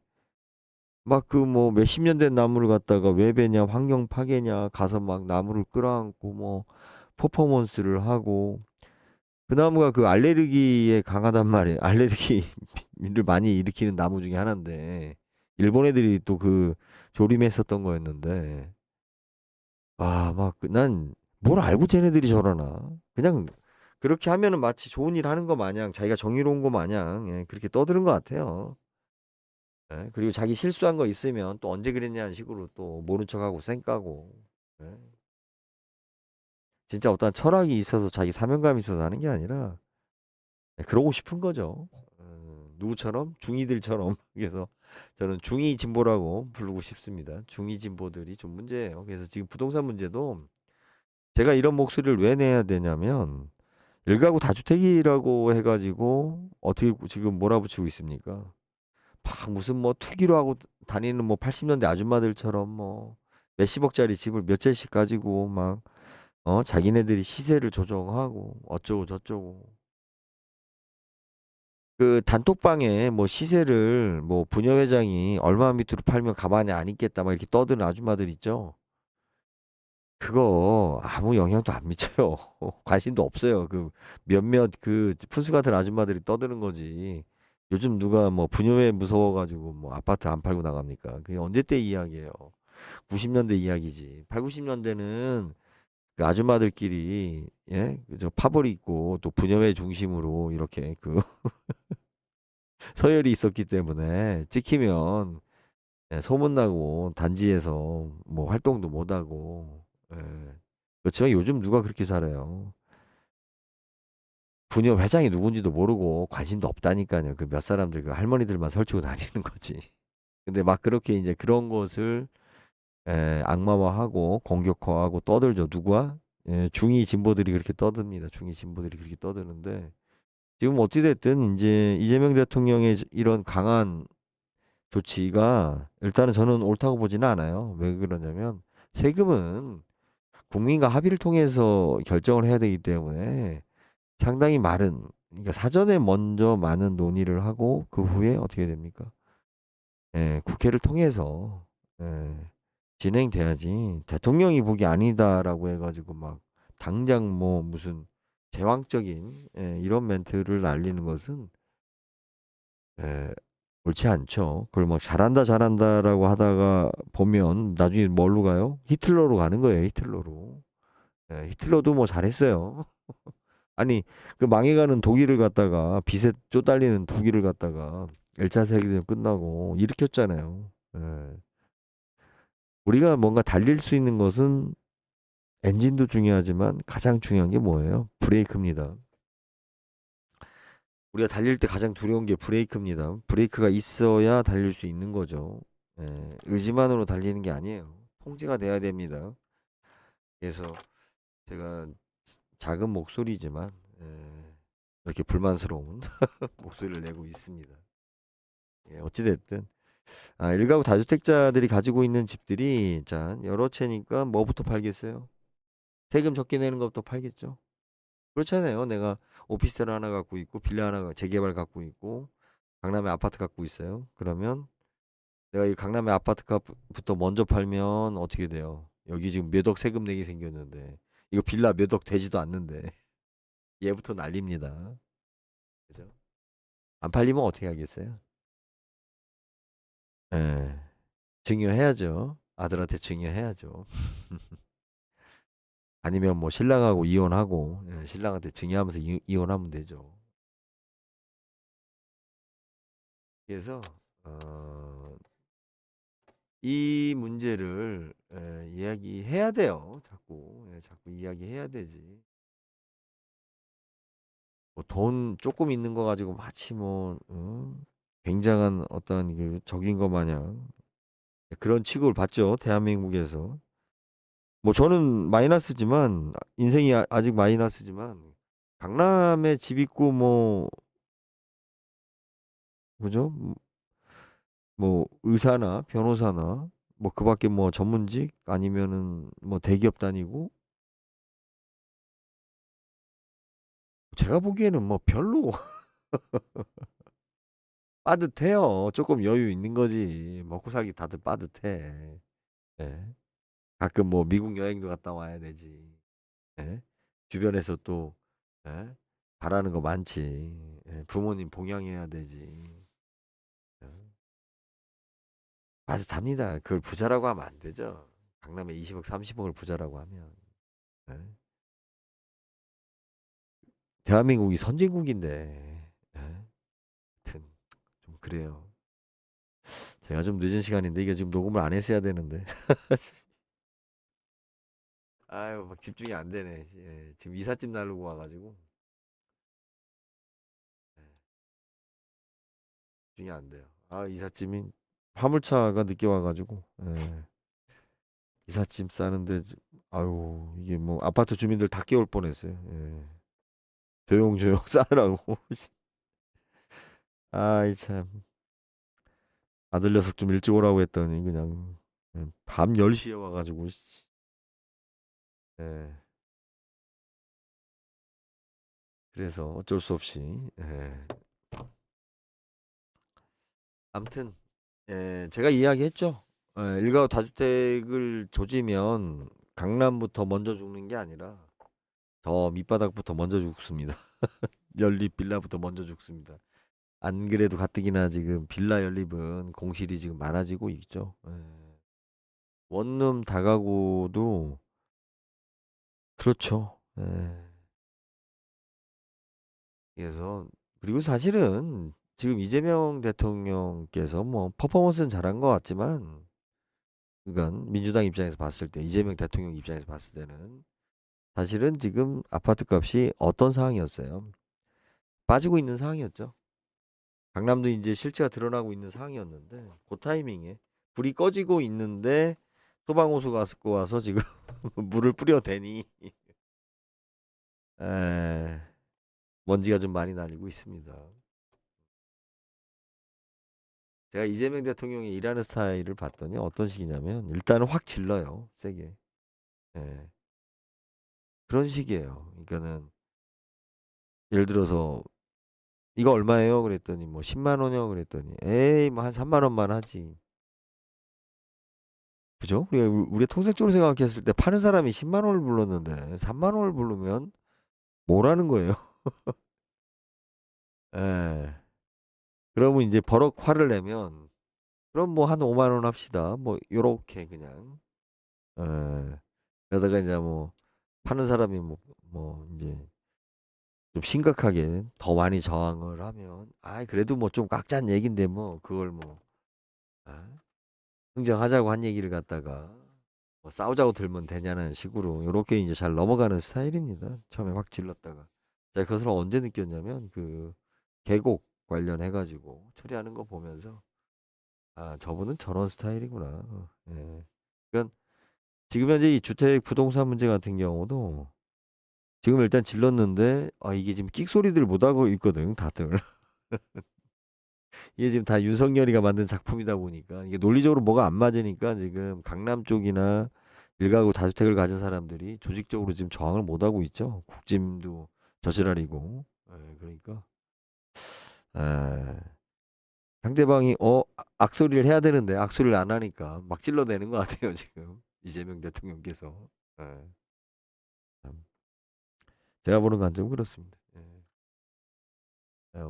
막 그 뭐 몇십 년 된 나무를 갖다가 왜 베냐 환경 파괴냐 가서 막 나무를 끌어안고 뭐 퍼포먼스를 하고 그 나무가 그 알레르기에 강하단 말이에요. 알레르기를 많이 일으키는 나무 중에 하나인데 일본 애들이 또 그 조림했었던 거였는데 막 난 뭘 알고 쟤네들이 저러나 그냥 그렇게 하면은 마치 좋은 일 하는 거 마냥 자기가 정의로운 거 마냥 그렇게 떠드는 것 같아요. 그리고 자기 실수한 거 있으면 또 언제 그랬냐는 식으로 또 모른 척하고 쌩까고 예. 진짜 어떤 철학이 있어서 자기 사명감이 있어서 하는 게 아니라 그러고 싶은 거죠. 누구처럼? 중이들처럼. 그래서 저는 중이 진보라고 부르고 싶습니다. 중이 진보들이 좀 문제예요. 그래서 지금 부동산 문제도 제가 이런 목소리를 왜 내야 되냐면 일가구 다주택이라고 해가지고 어떻게 지금 몰아붙이고 있습니까? 막 무슨 뭐 투기로 하고 다니는 뭐 80년대 아줌마들처럼 뭐 몇십억짜리 집을 몇 채씩 가지고 막 자기네들이 시세를 조정하고 어쩌고 저쩌고 그 단톡방에 뭐 시세를 뭐 부녀회장이 얼마 밑으로 팔면 가만히 안 있겠다 막 이렇게 떠드는 아줌마들 있죠. 그거 아무 영향도 안 미쳐요. 관심도 없어요. 그 몇몇 그 푼수 같은 아줌마들이 떠드는 거지. 요즘 누가 뭐 분유에 무서워가지고 뭐 아파트 안 팔고 나갑니까? 그게 언제 때 이야기예요. 90년대 이야기지. 8, 90년대는 그 아줌마들끼리 예, 그저 파벌이 있고 또 분여회 중심으로 이렇게 그 서열이 있었기 때문에 찍히면 예, 소문나고 단지에서 뭐 활동도 못하고 예. 그렇지만 요즘 누가 그렇게 살아요. 분여 회장이 누군지도 모르고 관심도 없다니까요. 그 몇 사람들 그 할머니들만 설치고 다니는 거지. 근데 막 그렇게 이제 그런 것을 악마화하고 공격화하고 떠들죠. 누가? 중이 진보들이 그렇게 떠듭니다. 중이 진보들이 그렇게 떠드는데 지금 어찌 됐든 이제 이재명 대통령의 이런 강한 조치가 일단은 저는 옳다고 보지는 않아요. 왜 그러냐면 세금은 국민과 합의를 통해서 결정을 해야 되기 때문에 상당히 마른 그러니까 사전에 먼저 많은 논의를 하고 그 후에 어떻게 됩니까? 국회를 통해서 예, 진행돼야지 대통령이 복이 아니다라고 해가지고 막 당장 뭐 무슨 제왕적인 이런 멘트를 날리는 것은 예, 옳지 않죠. 그걸 막 잘한다 잘한다라고 하다가 보면 나중에 뭘로 가요? 히틀러로 가는 거예요. 히틀러로. 히틀러도 뭐 잘했어요. 아니 그 망해가는 독일을 갖다가 빚에 쪼달리는 독일을 갖다가 1차 세계대전 끝나고 일으켰잖아요. 예. 우리가 뭔가 달릴 수 있는 것은 엔진도 중요하지만 가장 중요한 게 뭐예요? 브레이크입니다. 우리가 달릴 때 가장 두려운 게 브레이크입니다. 브레이크가 있어야 달릴 수 있는 거죠. 의지만으로 달리는 게 아니에요. 통제가 돼야 됩니다. 그래서 제가 작은 목소리지만 이렇게 불만스러운 목소리를 내고 있습니다. 어찌됐든 일가구 다주택자들이 가지고 있는 집들이 자 여러 채니까 뭐부터 팔겠어요? 세금 적게 내는 것부터 팔겠죠. 그렇잖아요. 내가 오피스텔 하나 갖고 있고 빌라 하나 재개발 갖고 있고 강남에 아파트 갖고 있어요. 그러면 내가 이 강남에 아파트 값부터 먼저 팔면 어떻게 돼요? 여기 지금 몇 억 세금 내게 생겼는데 이거 빌라 몇 억 되지도 않는데 얘부터 날립니다. 그죠? 안 팔리면 어떻게 하겠어요? 예. 증여해야죠. 아들한테 증여해야죠. 아니면 뭐 신랑하고 이혼하고 신랑한테 증여하면서 이혼하면 되죠. 그래서 어, 이 문제를 이야기해야 돼요. 자꾸 자꾸 이야기해야 되지. 뭐 돈 조금 있는 거 가지고 마치 뭐 굉장한 어떤 그 적인 것 마냥 그런 취급을 받죠. 대한민국에서. 뭐 저는 마이너스지만 인생이 아직 마이너스지만 강남에 집 있고 뭐 그죠? 뭐 의사나 변호사나 뭐 그밖에 뭐 전문직 아니면은 뭐 대기업 다니고 제가 보기에는 뭐 별로 빠듯해요. 조금 여유 있는 거지. 먹고 살기 다들 빠듯해. 예. 가끔 뭐 미국 여행도 갔다 와야 되지. 예. 주변에서 또 예. 바라는 거 많지. 부모님 봉양해야 되지. 예. 빠듯합니다. 그걸 부자라고 하면 안 되죠. 강남에 20억, 30억을 부자라고 하면. 예. 대한민국이 선진국인데. 예. 하여튼 좀 그래요. 제가 좀 늦은 시간인데 이게 지금 녹음을 안 했어야 되는데. 아유, 막 집중이 안 되네. 지금 이삿짐 나르고 와가지고 집중이 안 돼요. 이삿짐이 화물차가 늦게 와가지고 이삿짐 싸는데 아유 이게 뭐 아파트 주민들 다 깨울 뻔했어요. 조용조용 싸느라고. 아이 참 아들 녀석 좀 일찍 오라고 했더니 그냥 밤 10시에 와가지고 예, 그래서 어쩔 수 없이 아무튼 제가 이야기했죠. 일가구 다주택을 조지면 강남부터 먼저 죽는 게 아니라 저 밑바닥부터 먼저 죽습니다. 연립 빌라부터 먼저 죽습니다. 안 그래도 가뜩이나 지금 빌라 연립은 공실이 지금 많아지고 있죠. 예. 원룸 다가구도 그렇죠. 예. 그래서 그리고 사실은 지금 이재명 대통령께서 뭐 퍼포먼스는 잘한 것 같지만 그건 민주당 입장에서 봤을 때 이재명 대통령 입장에서 봤을 때는 사실은 지금 아파트 값이 어떤 상황이었어요. 빠지고 있는 상황이었죠. 강남도 이제 실체가 드러나고 있는 상황이었는데 그 타이밍에 불이 꺼지고 있는데 소방호수가 갖고 와서 지금 물을 뿌려대니 에, 먼지가 좀 많이 날리고 있습니다. 제가 이재명 대통령이 일하는 스타일을 봤더니 어떤 식이냐면 일단은 확 질러요. 세게. 예. 그런 식이에요. 그러니까는 예를 들어서 이거 얼마예요? 그랬더니 뭐 10만 원이요? 그랬더니 에이 뭐 한 3만 원만 하지. 그죠? 우리가 통상적으로 생각했을 때 파는 사람이 10만 원을 불렀는데 3만 원을 부르면 뭐라는 거예요? 예. 그러면 이제 버럭 화를 내면 그럼 뭐 한 5만 원 합시다. 뭐 요렇게 그냥. 예. 그러다가 이제 뭐 파는 사람이 뭐 이제 좀 심각하게 더 많이 저항을 하면 아 그래도 뭐 좀 깎자는 얘긴데 뭐 그걸 뭐 아, 흥정하자고 한 얘기를 갖다가 뭐 싸우자고 들면 되냐는 식으로 요렇게 이제 잘 넘어가는 스타일입니다. 처음에 확 질렀다가 제가 그것을 언제 느꼈냐면 그 계곡 관련해 가지고 처리하는 거 보면서 아 저분은 저런 스타일이구나. 예. 그러니까 지금 현재 이 주택 부동산 문제 같은 경우도 지금 일단 질렀는데 아 이게 지금 끽소리들 못 하고 있거든 다들. 이게 지금 다 윤석열이가 만든 작품이다 보니까 이게 논리적으로 뭐가 안 맞으니까 지금 강남 쪽이나 일가구 다주택을 가진 사람들이 조직적으로 지금 저항을 못 하고 있죠. 국짐도 저지랄이고. 예, 그러니까 에, 상대방이 악소리를 해야 되는데 악소리를 안 하니까 막 찔러대는 것 같아요 지금 이재명 대통령께서. 예, 참. 제가 보는 관점은 그렇습니다. 예.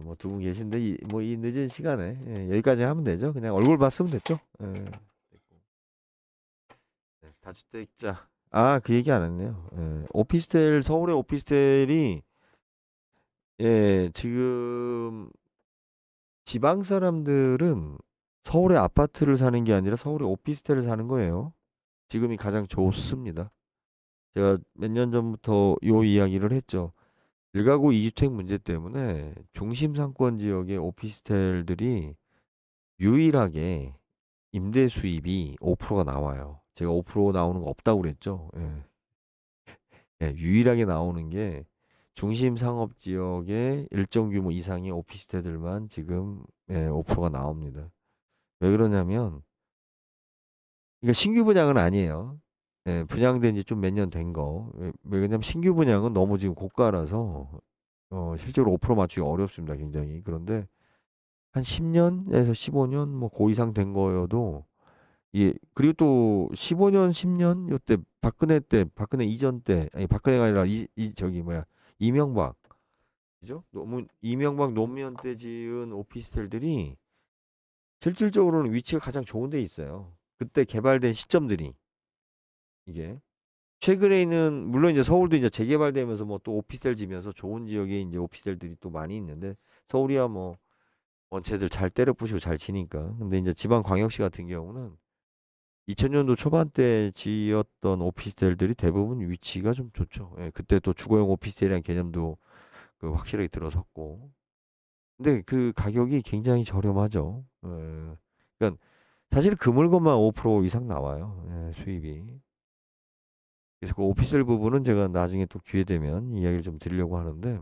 뭐 두 분 계신데 이 늦은 시간에 여기까지 하면 되죠. 그냥 얼굴 봤으면 됐죠. 예. 됐고. 네, 다주택자. 아, 그 얘기 안 했네요. 예, 오피스텔 서울의 오피스텔이 지금 지방 사람들은 서울의 아파트를 사는 게 아니라 서울의 오피스텔을 사는 거예요. 지금이 가장 좋습니다. 제가 몇 년 전부터 요 이야기를 했죠. 일가구 2주택 문제 때문에 중심 상권 지역의 오피스텔들이 유일하게 임대 수입이 5%가 나와요. 제가 5% 나오는 거 없다고 그랬죠. 예. 예, 유일하게 나오는 게 중심 상업 지역의 일정 규모 이상의 오피스텔들만 지금 5%가 나옵니다. 왜 그러냐면 이게 신규 분양은 아니에요. 예, 분양된 지 좀 몇 년 된 거. 왜냐면 신규 분양은 너무 지금 고가라서 실제로 5% 맞추기 어렵습니다. 굉장히. 그런데 한 10년에서 15년 뭐 고 이상 된 거여도 그리고 또 15년, 10년 요때 박근혜 이전 때 아니 박근혜가 아니라 저기 뭐야 이명박 그죠? 너무 이명박 노무현 때 지은 오피스텔들이 실질적으로는 위치가 가장 좋은 데 있어요. 그때 개발된 시점들이 이게 최근에는 물론 이제 서울도 이제 재개발되면서 뭐 또 오피스텔 지면서 좋은 지역에 이제 오피스텔들이 또 많이 있는데 서울이야 뭐 원체들 잘 때려 부시고 잘 지니까. 근데 이제 지방 광역시 같은 경우는 2000년도 초반 때 지었던 오피스텔들이 대부분 위치가 좀 좋죠. 예, 그때 또 주거용 오피스텔이라는 개념도 그 확실하게 들어섰고. 근데 그 가격이 굉장히 저렴하죠. 예. 그러니까 사실 그 물건만 5% 이상 나와요. 예, 수입이. 그래서 그 오피스텔 부분은 제가 나중에 또 기회 되면 이야기를 좀 드리려고 하는데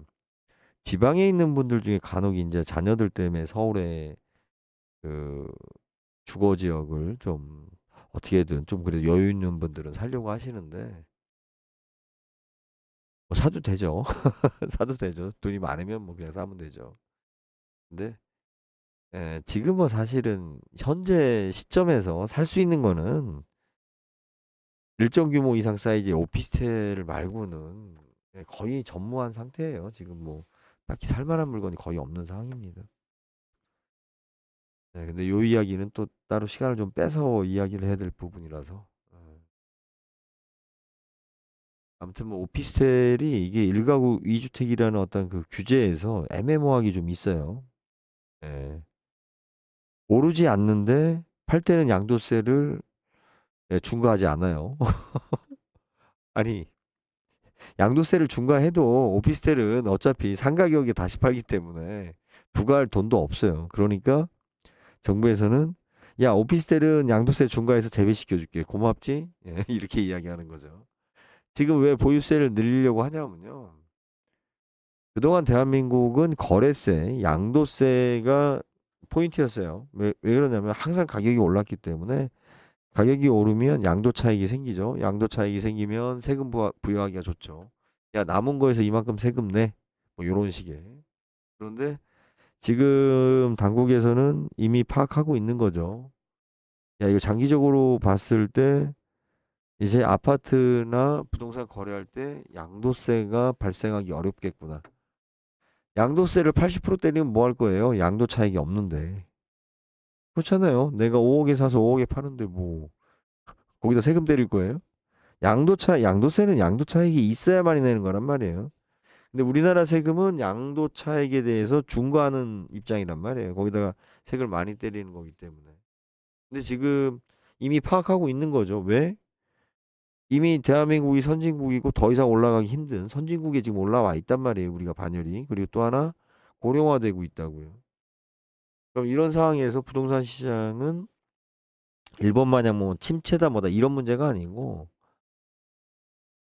지방에 있는 분들 중에 간혹 이제 자녀들 때문에 서울에 그 주거 지역을 좀 어떻게든 좀 그래도 여유 있는 분들은 살려고 하시는데 뭐 사도 되죠. 사도 되죠. 돈이 많으면 뭐 그냥 사면 되죠. 근데 지금 뭐 사실은 현재 시점에서 살 수 있는 거는 일정 규모 이상 사이즈의 오피스텔 말고는 거의 전무한 상태예요. 지금 뭐 딱히 살만한 물건이 거의 없는 상황입니다. 네, 근데 요 이야기는 또 따로 시간을 좀 빼서 이야기를 해야 될 부분이라서. 아무튼 뭐 오피스텔이 이게 1가구 2주택이라는 어떤 그 규제에서 애매모호하게 좀 있어요. 예. 오르지 않는데 팔 때는 양도세를 중과하지 않아요. 아니, 양도세를 중과해도 오피스텔은 어차피 상가격에 다시 팔기 때문에 부과할 돈도 없어요. 그러니까 정부에서는 야, 오피스텔은 양도세 중과해서 재배시켜 줄게. 고맙지? 예, 이렇게 이야기하는 거죠. 지금 왜 보유세를 늘리려고 하냐면요. 그동안 대한민국은 거래세, 양도세가 포인트였어요. 왜 그러냐면 항상 가격이 올랐기 때문에 가격이 오르면 양도 차익이 생기죠. 양도 차익이 생기면 세금 부여하기가 좋죠. 야, 남은 거에서 이만큼 세금 내. 뭐 요런 식의. 그런데 지금 당국에서는 이미 파악하고 있는 거죠. 야, 이거 장기적으로 봤을 때 이제 아파트나 부동산 거래할 때 양도세가 발생하기 어렵겠구나. 양도세를 80% 때리면 뭐 할 거예요? 양도 차익이 없는데. 그렇잖아요. 내가 5억에 사서 5억에 파는데 뭐 거기다 세금 때릴 거예요? 양도세는 양도 차익이 있어야만이 내는 거란 말이에요. 근데 우리나라 세금은 양도 차익에 대해서 중과하는 입장이란 말이에요. 거기다가 세금을 많이 때리는 거기 때문에. 근데 지금 이미 파악하고 있는 거죠. 왜? 이미 대한민국이 선진국이고 더 이상 올라가기 힘든 선진국에 지금 올라와 있단 말이에요. 우리가 반열이. 그리고 또 하나 고령화되고 있다고요. 그럼 이런 상황에서 부동산 시장은 일본 마냥 뭐 침체다 뭐다 이런 문제가 아니고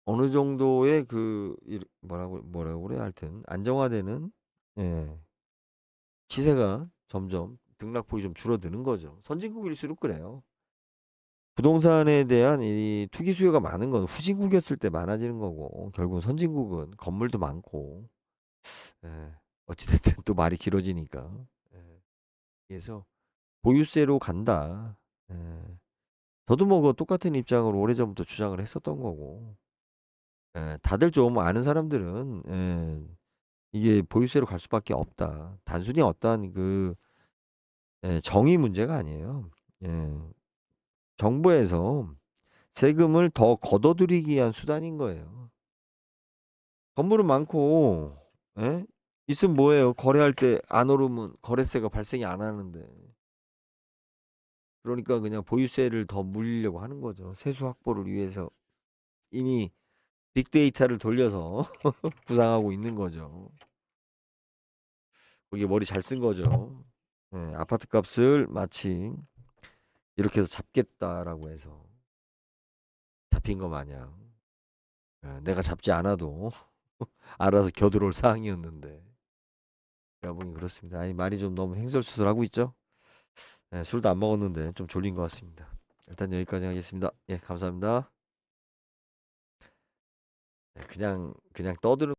어느 정도의 그 뭐라고 그래 하여튼 안정화되는 예, 시세가 점점 등락폭이 좀 줄어드는 거죠. 선진국일수록 그래요. 부동산에 대한 이 투기 수요가 많은 건 후진국이었을 때 많아지는 거고 결국 선진국은 건물도 많고 예, 어찌됐든 또 말이 길어지니까 예, 그래서 보유세로 간다. 예, 저도 뭐 그 똑같은 입장으로 오래전부터 주장을 했었던 거고 예, 다들 좀 아는 사람들은 이게 보유세로 갈 수밖에 없다. 단순히 어떠한 그 정의 문제가 아니에요. 예, 정부에서 세금을 더 걷어들이기 위한 수단인 거예요. 건물은 많고 예? 있으면 뭐예요? 거래할 때 안 오르면 거래세가 발생이 안 하는데. 그러니까 그냥 보유세를 더 물리려고 하는 거죠. 세수 확보를 위해서 이미 빅데이터를 돌려서 구상하고 있는 거죠. 거기에 머리 잘 쓴 거죠. 아파트 값을 마치 이렇게 해서 잡겠다라고 해서 잡힌 거 마냥 내가 잡지 않아도 알아서 겨들어올 사항이었는데 제가 보기 그렇습니다. 아니 말이 좀 너무 횡설수설하고 있죠. 술도 안 먹었는데 좀 졸린 것 같습니다. 일단 여기까지 하겠습니다. 예, 감사합니다. 그냥 떠드는